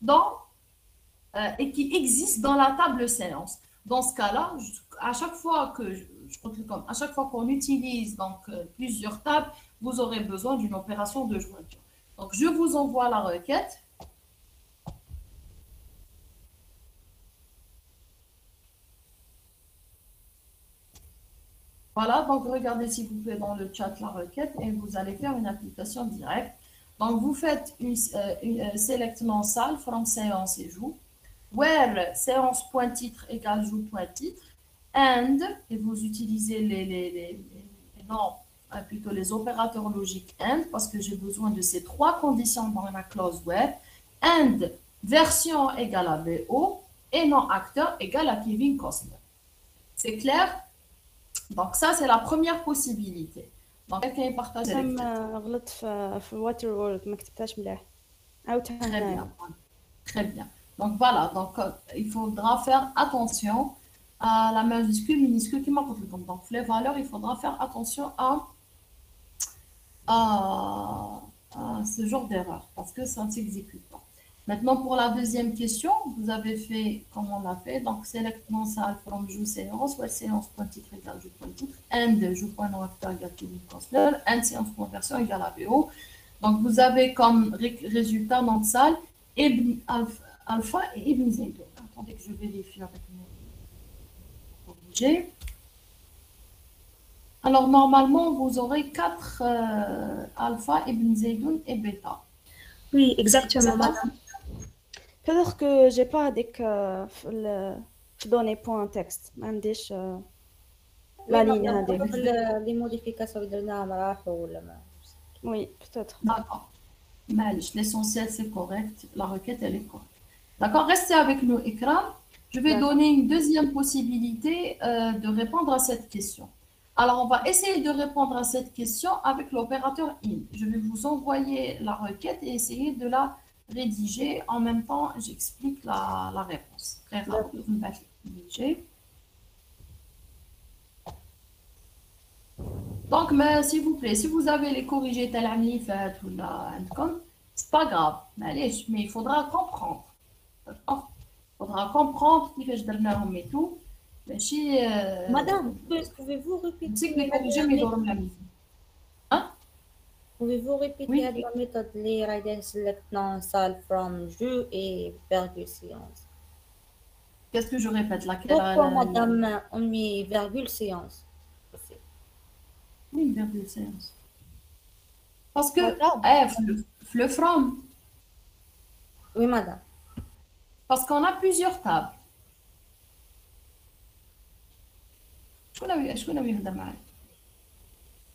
dans et qui existent dans la table séance. Dans ce cas-là, à chaque fois que à chaque fois qu'on utilise donc plusieurs tables, vous aurez besoin d'une opération de jointure. Donc je vous envoie la requête. Voilà, donc regardez s'il vous plaît dans le chat la requête et vous allez faire une application directe. Donc vous faites une select non salle from séance et joue, where séance point titre égale joue point titre, and, et vous utilisez non, plutôt les opérateurs logiques and, parce que j'ai besoin de ces trois conditions dans la clause where, and version égale à VO et non acteur égale à Kevin Costner. C'est clair? Donc ça, c'est la première possibilité. Donc quelqu'un partage avec غلط في الواتر وورد ما كتبتهاش مليح عاوتها Très bien. Très bien. Donc voilà, donc il faudra faire attention à la majuscule, minuscule qui m'apporte le compte. Donc les valeurs, il faudra faire attention à ce genre d'erreur parce que ça ne s'exécute pas. Maintenant, pour la deuxième question, vous avez fait comme on l'a fait. Donc, select non salle from joue séance, ou séance point titre égale joue point titre, and joue point non acteur égale Kevin Costner, and séance point version égale AVO. Donc, vous avez comme résultat non salle Ibn Alpha et Ibn Zaydun. Attendez que je vérifie avec mon objet. Alors, normalement, vous aurez 4 Alpha, Ibn Zaydun et Beta. Oui, exactement, madame. peut-être que j'ai pas هذيك في donner point texte ما عنديش لا لين هذيك لي موديفيكاسيون اللي درناهم راحوا ولا ما oui peut-être D'accord. معليش, l'essentiel c'est correct, la requête elle est correcte. D'accord, restez avec nous, Ikram. Je vais donner une deuxième possibilité de répondre à cette question. Alors, on va essayer de répondre à cette question avec l'opérateur in. Je vais vous envoyer la requête et essayer de la rédiger. En même temps, j'explique la réponse. Très rapide. Donc, s'il vous plaît, si vous avez les corrigés tel ou la c'est pas grave. Mais il faudra comprendre. Il faudra comprendre qui fait et tout. Madame, pouvez-vous répéter Pouvez-vous répéter la méthode les Raiden select non salle from jeu et virgule séance? Qu'est-ce que je répète? Pourquoi madame on met virgule séance? Oui, virgule séance. Parce que le from. Oui, madame. Parce qu'on a plusieurs tables.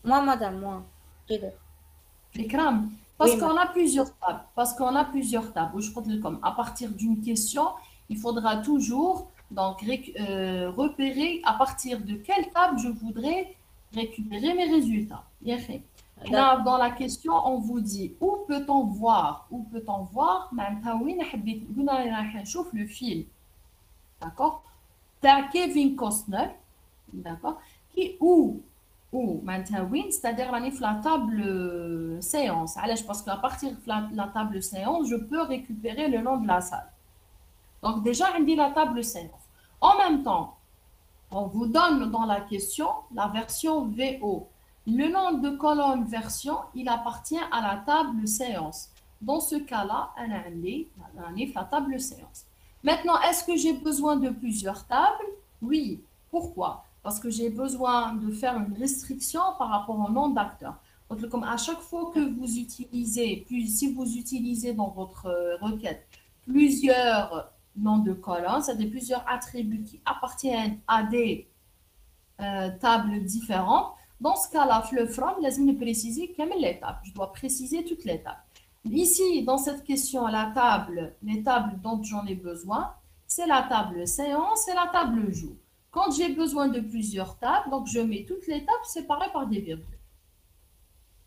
Moi, madame, moi. Ikram, parce qu'on a plusieurs tables. Parce qu'on a plusieurs tables. À partir d'une question, il faudra toujours donc, repérer à partir de quelle table je voudrais récupérer mes résultats. Là, dans la question, on vous dit où peut-on voir le film. D'accord? T'as Kevin Costner. D'accord? Qui ou maintenant c'est-à-dire la table séance. Parce qu'à partir de la table séance, je peux récupérer le nom de la salle. Donc déjà, on dit la table séance. En même temps, on vous donne dans la question la version VO. Le nom de colonne version, il appartient à la table séance. Dans ce cas-là, on a la table séance. Maintenant, est-ce que j'ai besoin de plusieurs tables? Oui. Pourquoi? Parce que j'ai besoin de faire une restriction par rapport au nom d'acteur. Donc, comme à chaque fois que vous utilisez, si vous utilisez dans votre requête plusieurs noms de colonnes, c'est-à-dire plusieurs attributs qui appartiennent à des tables différentes, dans ce cas-là, le from, laisse-moi préciser quelles les tables. Je dois préciser toutes les tables. Ici, dans cette question, les tables dont j'en ai besoin, c'est la table séance et la table jour. Quand j'ai besoin de plusieurs tables, donc je mets toutes les tables séparées par des virgules.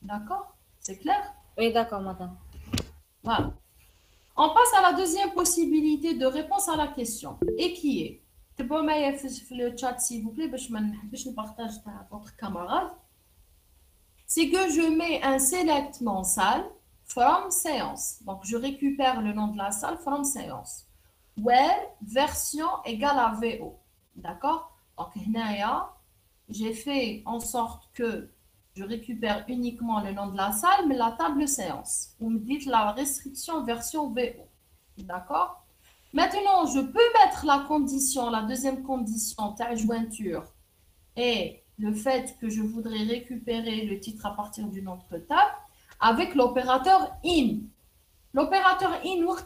D'accord? C'est clair? Oui, d'accord, madame. Voilà. On passe à la deuxième possibilité de réponse à la question. Et qui est? Le chat, s'il vous plaît, je partage à votre camarade. c'est que je mets un select non salle from séance. Donc, je récupère le nom de la salle from séance. Where version égale à VO. D'accord? Donc, là, j'ai fait en sorte que je récupère uniquement le nom de la salle, mais la table séance. Vous me dites la restriction version VO. D'accord? Maintenant, je peux mettre la condition, la deuxième condition, ta jointure, et le fait que je voudrais récupérer le titre à partir d'une autre table avec l'opérateur in. L'opérateur in, donc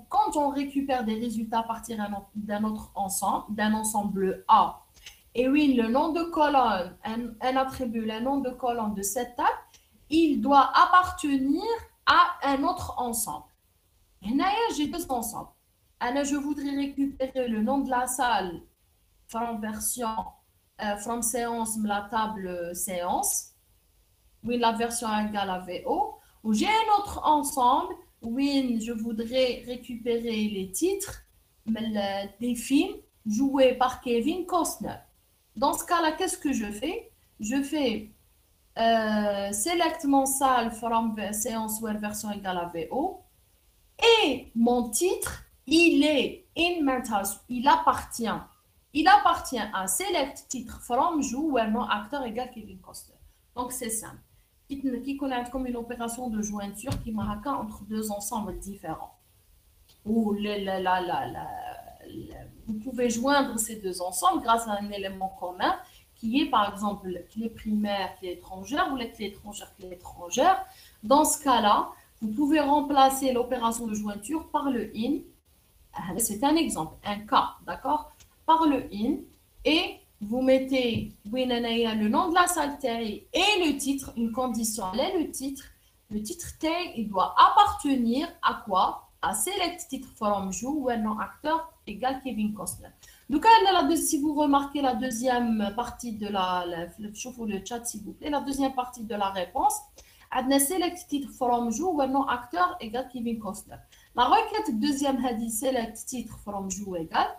quand on récupère des résultats à partir d'un autre ensemble, d'un ensemble A, et oui, le nom de colonne, un attribut, le nom de colonne de cette table, il doit appartenir à un autre ensemble. J'ai deux ensembles. Je voudrais récupérer le nom de la salle from version, from séance, la table séance. Oui, la version égale à VO. Ou j'ai un autre ensemble. Oui, je voudrais récupérer les titres des films joués par Kevin Costner. Dans ce cas-là, qu'est-ce que je fais? Je fais select mon salle from séance where version égale à VO. Et mon titre, il est in Menthouse. Il appartient à select titre from joue where non acteur égale Kevin Costner. Donc c'est simple. Qui connaît comme une opération de jointure qui marque entre deux ensembles différents. Où vous pouvez joindre ces deux ensembles grâce à un élément commun qui est par exemple clé primaire, clé étrangère ou la clé étrangère, clé étrangère. Dans ce cas-là, vous pouvez remplacer l'opération de jointure par le in. C'est un exemple, un cas, d'accord? Par le in et vous mettez le nom de la salle et le titre, une condition, le titre. Le titre il doit appartenir à quoi? À select titre from joue ou un nom acteur égale Kevin Costner. Donc, si vous remarquez la deuxième partie de le chat s'il vous plaît, la deuxième partie de la réponse, select titre from joue ou un nom acteur égale Kevin Costner. La requête deuxième a dit select titre from joue égale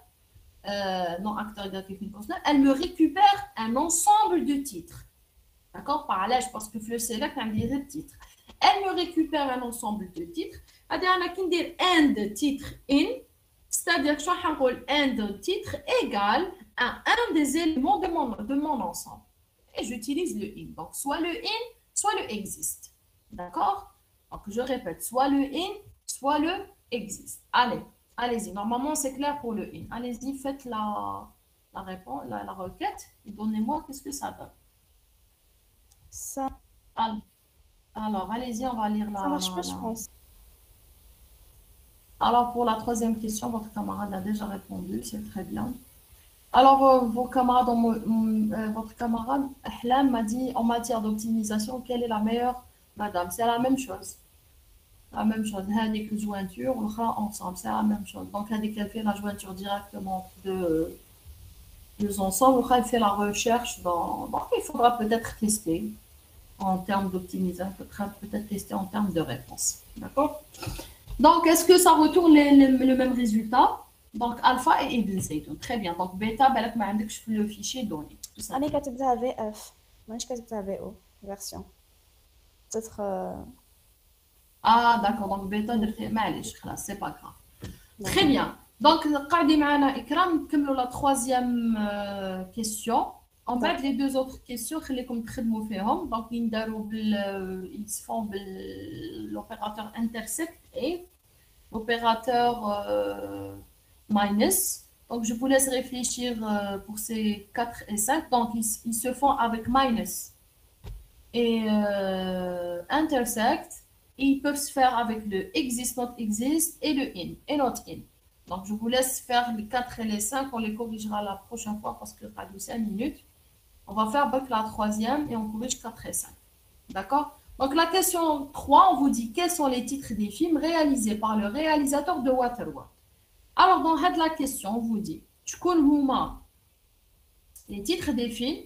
non acteur égale Kevin Costner, elle me récupère un ensemble de titres. D'accord? Par là, parce que le select a des titres. Elle me récupère un ensemble de titres. C'est-à-dire qu'on dit end titre in, c'est-à-dire que je vais end titre égale à un des éléments de mon ensemble. Et j'utilise le in. Donc, soit le in, soit le exist. D'accord? Donc, je répète, soit le in, soit le exist. Allez. Allez-y, normalement c'est clair pour le in. Allez-y, faites la réponse, la requête et donnez-moi qu'est-ce que ça donne. Ça. Alors, allez-y, on va lire la. Ça marche pas, je pense. Alors, pour la troisième question, votre camarade a déjà répondu, c'est très bien. Alors, vos camarades, votre camarade Ahlam m'a dit en matière d'optimisation, quelle est la meilleure, madame? C'est la même chose. La même chose, avec jointure, on sera ensemble, c'est la même chose. Donc, avec elle fait la jointure directement de deux ensembles, elle fait la recherche dans. Donc, il faudra peut-être tester en termes d'optimisation, peut-être tester en termes de réponse. D'accord? Donc, est-ce que ça retourne le même résultat? Donc, alpha et Ibn Zaytoun. Très bien. Donc, bêta, بالك ما عندكش في le fichier donné. أنا كاتبتها VF مانيش كاتبتها VO version. Peut-être. Ah, d'accord. Donc, bêta, c'est pas grave. Très bien. Donc, قاعدين معنا إكرام نكملوا la troisième question. En fait, les deux autres questions, خليكم تخدموا فيهم. Donc, ils se font l'opérateur intersect et l'opérateur minus. Donc, je vous laisse réfléchir pour ces 4 et 5. Donc, ils se font avec minus et intersect. Et ils peuvent se faire avec le exist, not exist et le in et not in. Donc, je vous laisse faire les 4 et les 5. On les corrigera la prochaine fois parce que ça dure 5 minutes. On va faire avec la troisième et on corrige 4 et 5. D'accord? Donc, la question 3, on vous dit quels sont les titres des films réalisés par le réalisateur de Waterworld. Alors, dans la question, on vous dit les titres des films,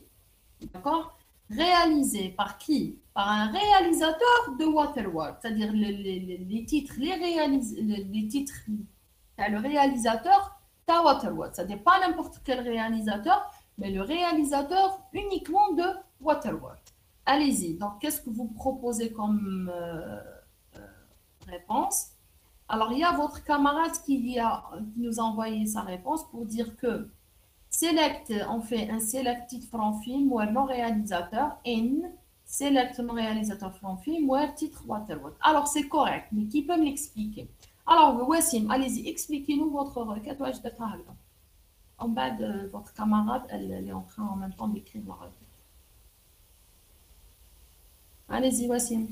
d'accord, réalisés par qui? Par un réalisateur de Waterworld, c'est-à-dire les titres, les titres, le réalisateur de Waterworld, c'est-à-dire pas n'importe quel réalisateur, mais le réalisateur uniquement de Waterwork. Allez-y. Donc, qu'est-ce que vous proposez comme réponse? Alors, il y a votre camarade qui nous a envoyé sa réponse pour dire que select, on fait un selected from film ou un non réalisateur, in select non réalisateur from film ou un titre Waterwork. Alors, c'est correct, mais qui peut m'expliquer? Alors, Wassim, allez-y, expliquez-nous votre requête. En bas de votre camarade, elle est en train en même temps d'écrire la requête. Allez-y, Wassim.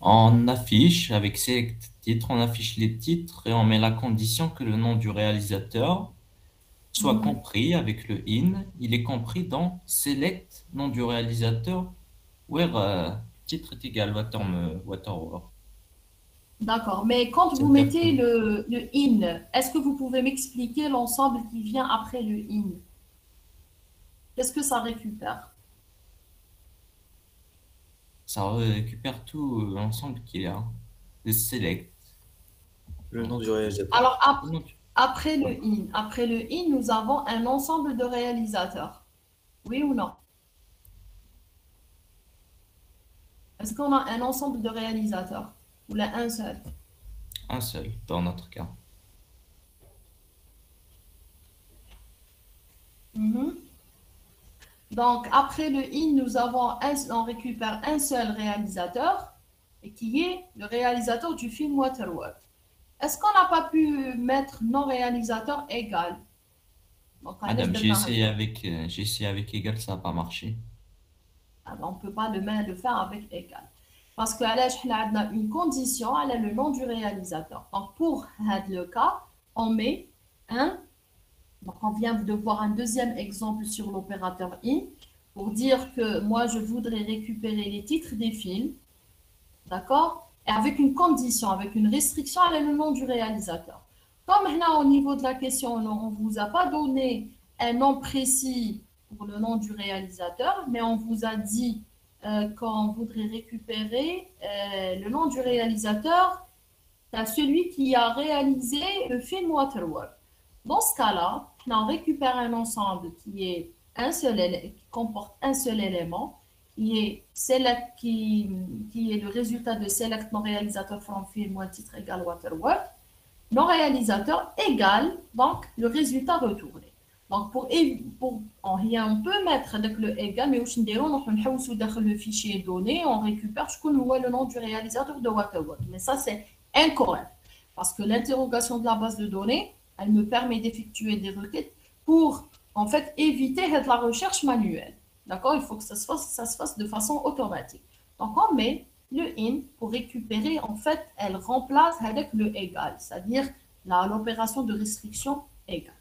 On affiche, avec select titre, on affiche les titres et on met la condition que le nom du réalisateur soit compris avec le in. Il est compris dans select, nom du réalisateur, where titre est égal Waterwork. D'accord, mais quand vous mettez le in, est-ce que vous pouvez m'expliquer l'ensemble qui vient après le in? Qu'est-ce que ça récupère? Ça récupère tout l'ensemble qu'il y a. Le select. Le nom du réalisateur. Alors, après le in, nous avons un ensemble de réalisateurs. Oui ou non? Est-ce qu'on a un ensemble de réalisateurs? Ou là, un seul? Un seul, dans notre cas. Donc, après le in, on récupère un seul réalisateur, et qui est le réalisateur du film Waterworld. Est-ce qu'on n'a pas pu mettre non réalisateur égal? Donc, Madame, j'ai essayé avec égal, ça n'a pas marché. On ne peut pas le faire avec égal. Parce qu'on a une condition, elle a le nom du réalisateur. Donc, pour le cas, on met un. Donc, on vient de voir un deuxième exemple sur l'opérateur in pour dire que moi, je voudrais récupérer les titres des films. D'accord? Et avec une condition, avec une restriction, elle a le nom du réalisateur. Comme là, au niveau de la question, on ne vous a pas donné un nom précis pour le nom du réalisateur, mais on vous a dit qu'on voudrait récupérer le nom du réalisateur, c'est celui qui a réalisé le film Waterworld. Dans ce cas-là, on récupère un ensemble qui comporte un seul élément, qui est le résultat de select non réalisateur from film ou un titre égal Waterworld, non réalisateur égal donc le résultat retourné. Donc on peut mettre le égal, mais on le fichier donné, on récupère le nom du réalisateur de Waterworld. Mais ça c'est incorrect parce que l'interrogation de la base de données, elle me permet d'effectuer des requêtes pour en fait éviter la recherche manuelle. D'accord? Il faut que ça se fasse de façon automatique. Donc, on met le in pour récupérer, en fait, elle remplace avec le égal, c'est-à-dire l'opération de restriction égale.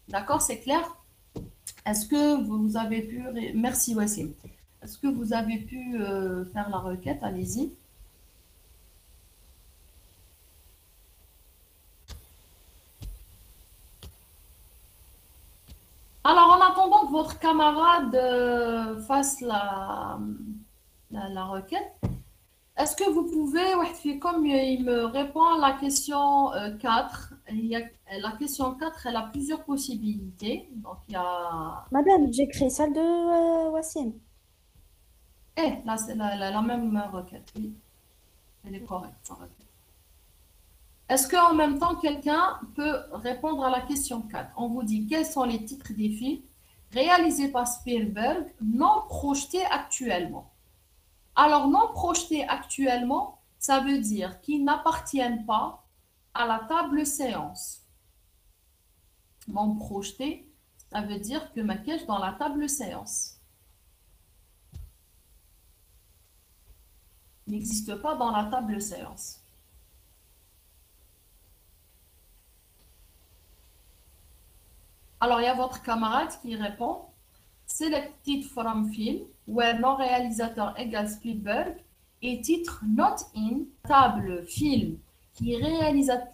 D'accord? C'est clair? Est-ce que vous avez pu... Merci, Wassim. Est-ce que vous avez pu faire la requête? Allez-y. Alors, en attendant que votre camarade fasse la requête, est-ce que vous pouvez, comme il me répond à la question 4, la question 4, elle a plusieurs possibilités. Donc, il y a... Madame, j'écris celle de Wassim. Là, c'est la même requête, oui. Elle est correcte, sa requête. Est-ce qu'en même temps, quelqu'un peut répondre à la question 4? On vous dit quels sont les titres des films réalisés par Spielberg non projetés actuellement. Alors, non projetés actuellement, ça veut dire qu'ils n'appartiennent pas à la table séance. Non projetés, ça veut dire que ma cache dans la table séance. N'existe pas dans la table séance. Alors, il y a votre camarade qui répond « Selected from film, where non réalisateur égale Spielberg, et titre not in, table film qui est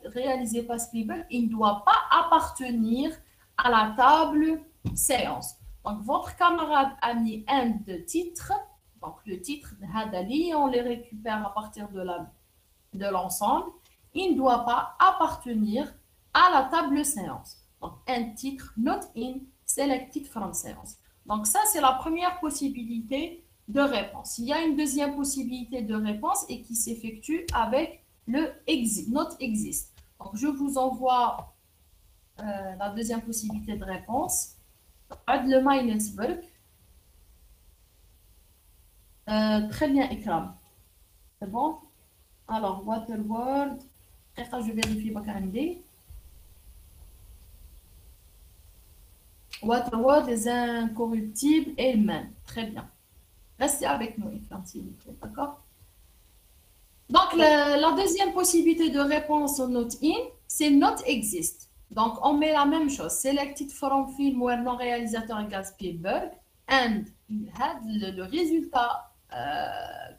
réalisé par Spielberg, il ne doit pas appartenir à la table séance. » Donc, votre camarade a mis un de titre, donc le titre de Hadali, on les récupère à partir de l'ensemble. Il ne doit pas appartenir à la table séance. Donc, un titre not in, selected from séance. Donc ça, c'est la première possibilité de réponse. Il y a une deuxième possibilité de réponse et qui s'effectue avec le not exist. Donc je vous envoie la deuxième possibilité de réponse. Le Minesburg. Très bien, Ikram. C'est bon? Alors, Waterworld. Je vérifie Bakarandi. Waterworld est incorruptible et humain. Très bien. Restez avec nous, Ikram, s'il vous plaît. D'accord? Donc, la deuxième possibilité de réponse au not in, c'est not exist. Donc, on met la même chose. Selected from film where non réalisateur égale Spielberg. And le résultat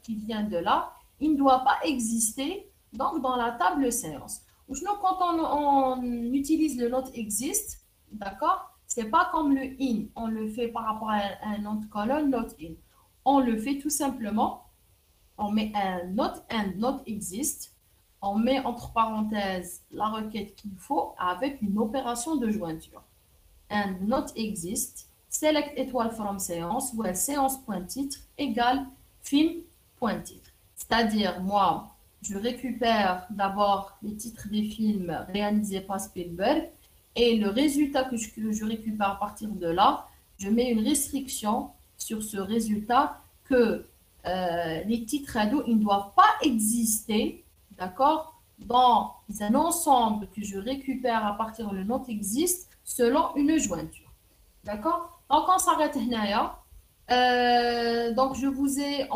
qui vient de là, il ne doit pas exister donc dans la table séance. Sinon, quand on utilise le not exist, d'accord, c'est pas comme le in. On le fait par rapport à un autre colonne, not in. On le fait tout simplement. On met un not and not exist. On met entre parenthèses la requête qu'il faut avec une opération de jointure. And not exist. Select étoile from séance ou séance.titre égale film.titre. C'est-à-dire, moi, je récupère d'abord les titres des films réalisés par Spielberg et le résultat que je récupère à partir de là, je mets une restriction sur ce résultat que les titres ados, ils ne doivent pas exister, d'accord, dans un ensemble que je récupère à partir de not exist selon une jointure. D'accord? Donc, on s'arrête là. Donc, je vais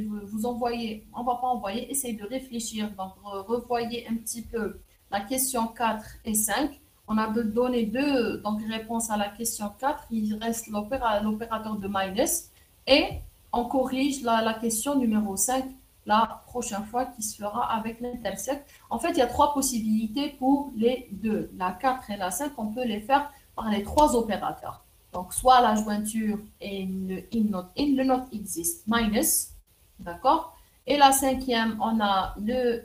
vous envoyer, on ne va pas envoyer, essayez de réfléchir. Donc, revoyez un petit peu la question 4 et 5. On a donné deux donc, réponses à la question 4. Il reste l'opérateur de minus. Et on corrige la question numéro 5 la prochaine fois qui se fera avec l'intersect. En fait, il y a trois possibilités pour les deux. La 4 et la 5, on peut les faire par les trois opérateurs. Donc, soit la jointure et le not exist, minus, d'accord? Et la cinquième, on a le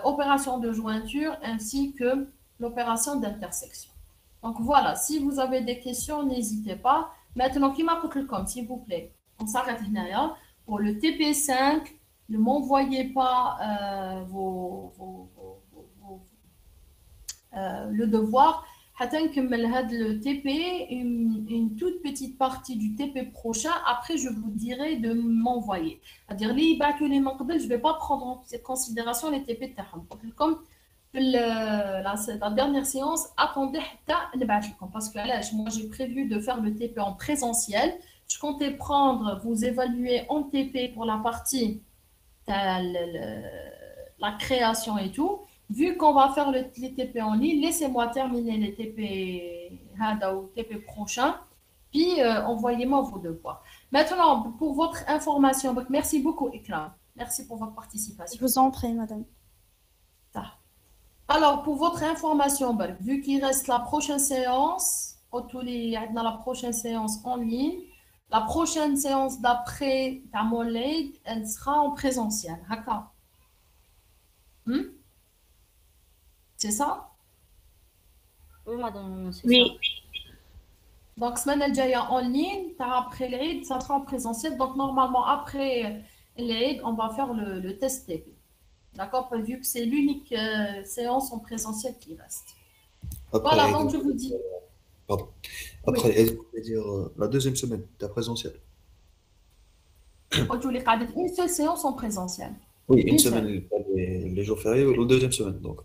opération de jointure, ainsi que l'opération d'intersection. Donc, voilà, si vous avez des questions, n'hésitez pas. Maintenant, qui m'a coupé le com, s'il vous plaît? On s'arrête là. Pour le TP5, ne m'envoyez pas le devoir. Le TP, une toute petite partie du TP prochain, après je vous dirai de m'envoyer. C'est-à-dire, je ne vais pas prendre en considération les TP de comme la dernière séance, attendez, parce que moi j'ai prévu de faire le TP en présentiel. Je comptais vous évaluer en TP pour la partie la création et tout. Vu qu'on va faire les TP en ligne, laissez-moi terminer les TP ou TP prochains, puis envoyez-moi vos devoirs. Maintenant, pour votre information, merci beaucoup, Ikram. Merci pour votre participation. Je vous en prie, madame. Alors, pour votre information, vu qu'il reste la prochaine séance, la prochaine séance en ligne, la prochaine séance d'après ta mollet, elle sera en présentiel. D'accord? C'est ça? Oui, madame. Oui. Donc, semaine en ligne, après l'Eid, ça sera en présentiel. Donc, normalement, après l'Eid, on va faire le test TP. D'accord? Vu que c'est l'unique séance en présentiel qui reste. Après, voilà, donc je vous dis. Pardon. Après, oui. Vous pouvez dire la deuxième semaine, de présentiel. Une seule séance en présentiel. Oui, une semaine, les jours fériés, ou la deuxième semaine, donc.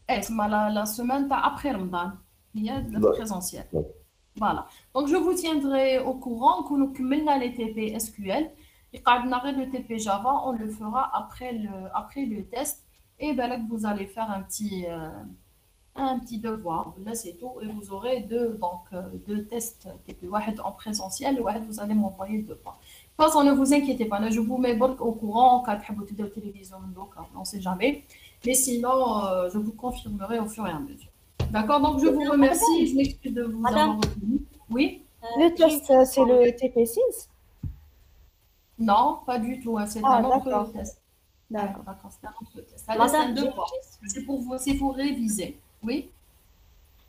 La semaine après Ramadan, il y a le présentiel. Ouais. Voilà. Donc, je vous tiendrai au courant que nous commençons les TP SQL. Et quand on arrête le TP Java, on le fera après le test. Et bien là, vous allez faire un petit devoir. Là, c'est tout. Et vous aurez deux tests TP. Un en présentiel, et vous allez m'envoyer deux points. De toute façon, ne vous inquiétez pas. Là, je vous mets au courant quand vous avez la télévision. Donc, on ne sait jamais. Mais sinon, je vous confirmerai au fur et à mesure. D'accord? Donc, je vous remercie. Je m'excuse de vous avoir retenu. Oui? Le test, c'est le TP6? Non, pas du tout. C'est un autre test. D'accord. C'est un autre test. C'est deux points. C'est pour réviser. Oui?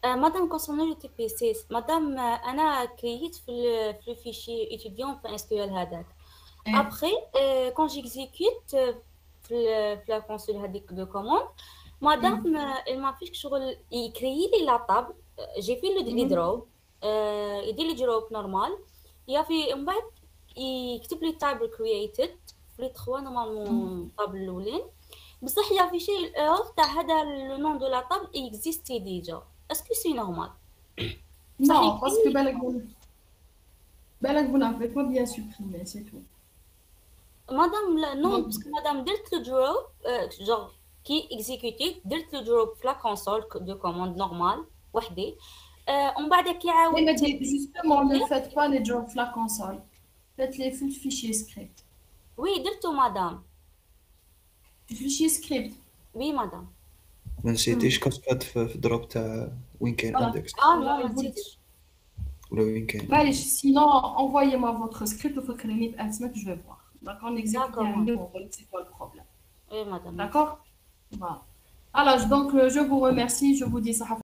Madame, concernant le TPC, madame, أنا كريت في le fichier étudiant في SQL هذاك. Après, quand j'exécute في la console هذيك de commande, madame, elle m'affiche شغل il crée la table. J'ai fait le drop, il dit le drop normal. Il y a fait من بعد يكتب لي table created في les trois normalement table الأولين. بصح il y a affiché l'erreur تاع هذا le nom de la table existait déjà. Est-ce que c'est normal? Non, parce que vous n'avez pas bien supprimé, c'est tout. Madame, non, parce que madame, درت le drop, genre, qui exécuté, درت le drop في la console de commande normale, وحدي. ومن بعد كي عاود. Justement, ne faites pas les jobs sur la console. Faites-les في fichier script. Oui, درتو madame. Fichier script. Oui, madame. ما نسيتيش كاسكاد في الدروب تاع وين كاين اندكس Ah non, ما نسيتش. ولا وين كاين. معليش sinon envoyez-moi votre script وفكريني باسمك je vais voir. D'accord, on exécute D'accord. on voit c'est quoi le problème. Oui, madame. D'accord. Voilà. Alors donc je vous remercie, je vous dis ça.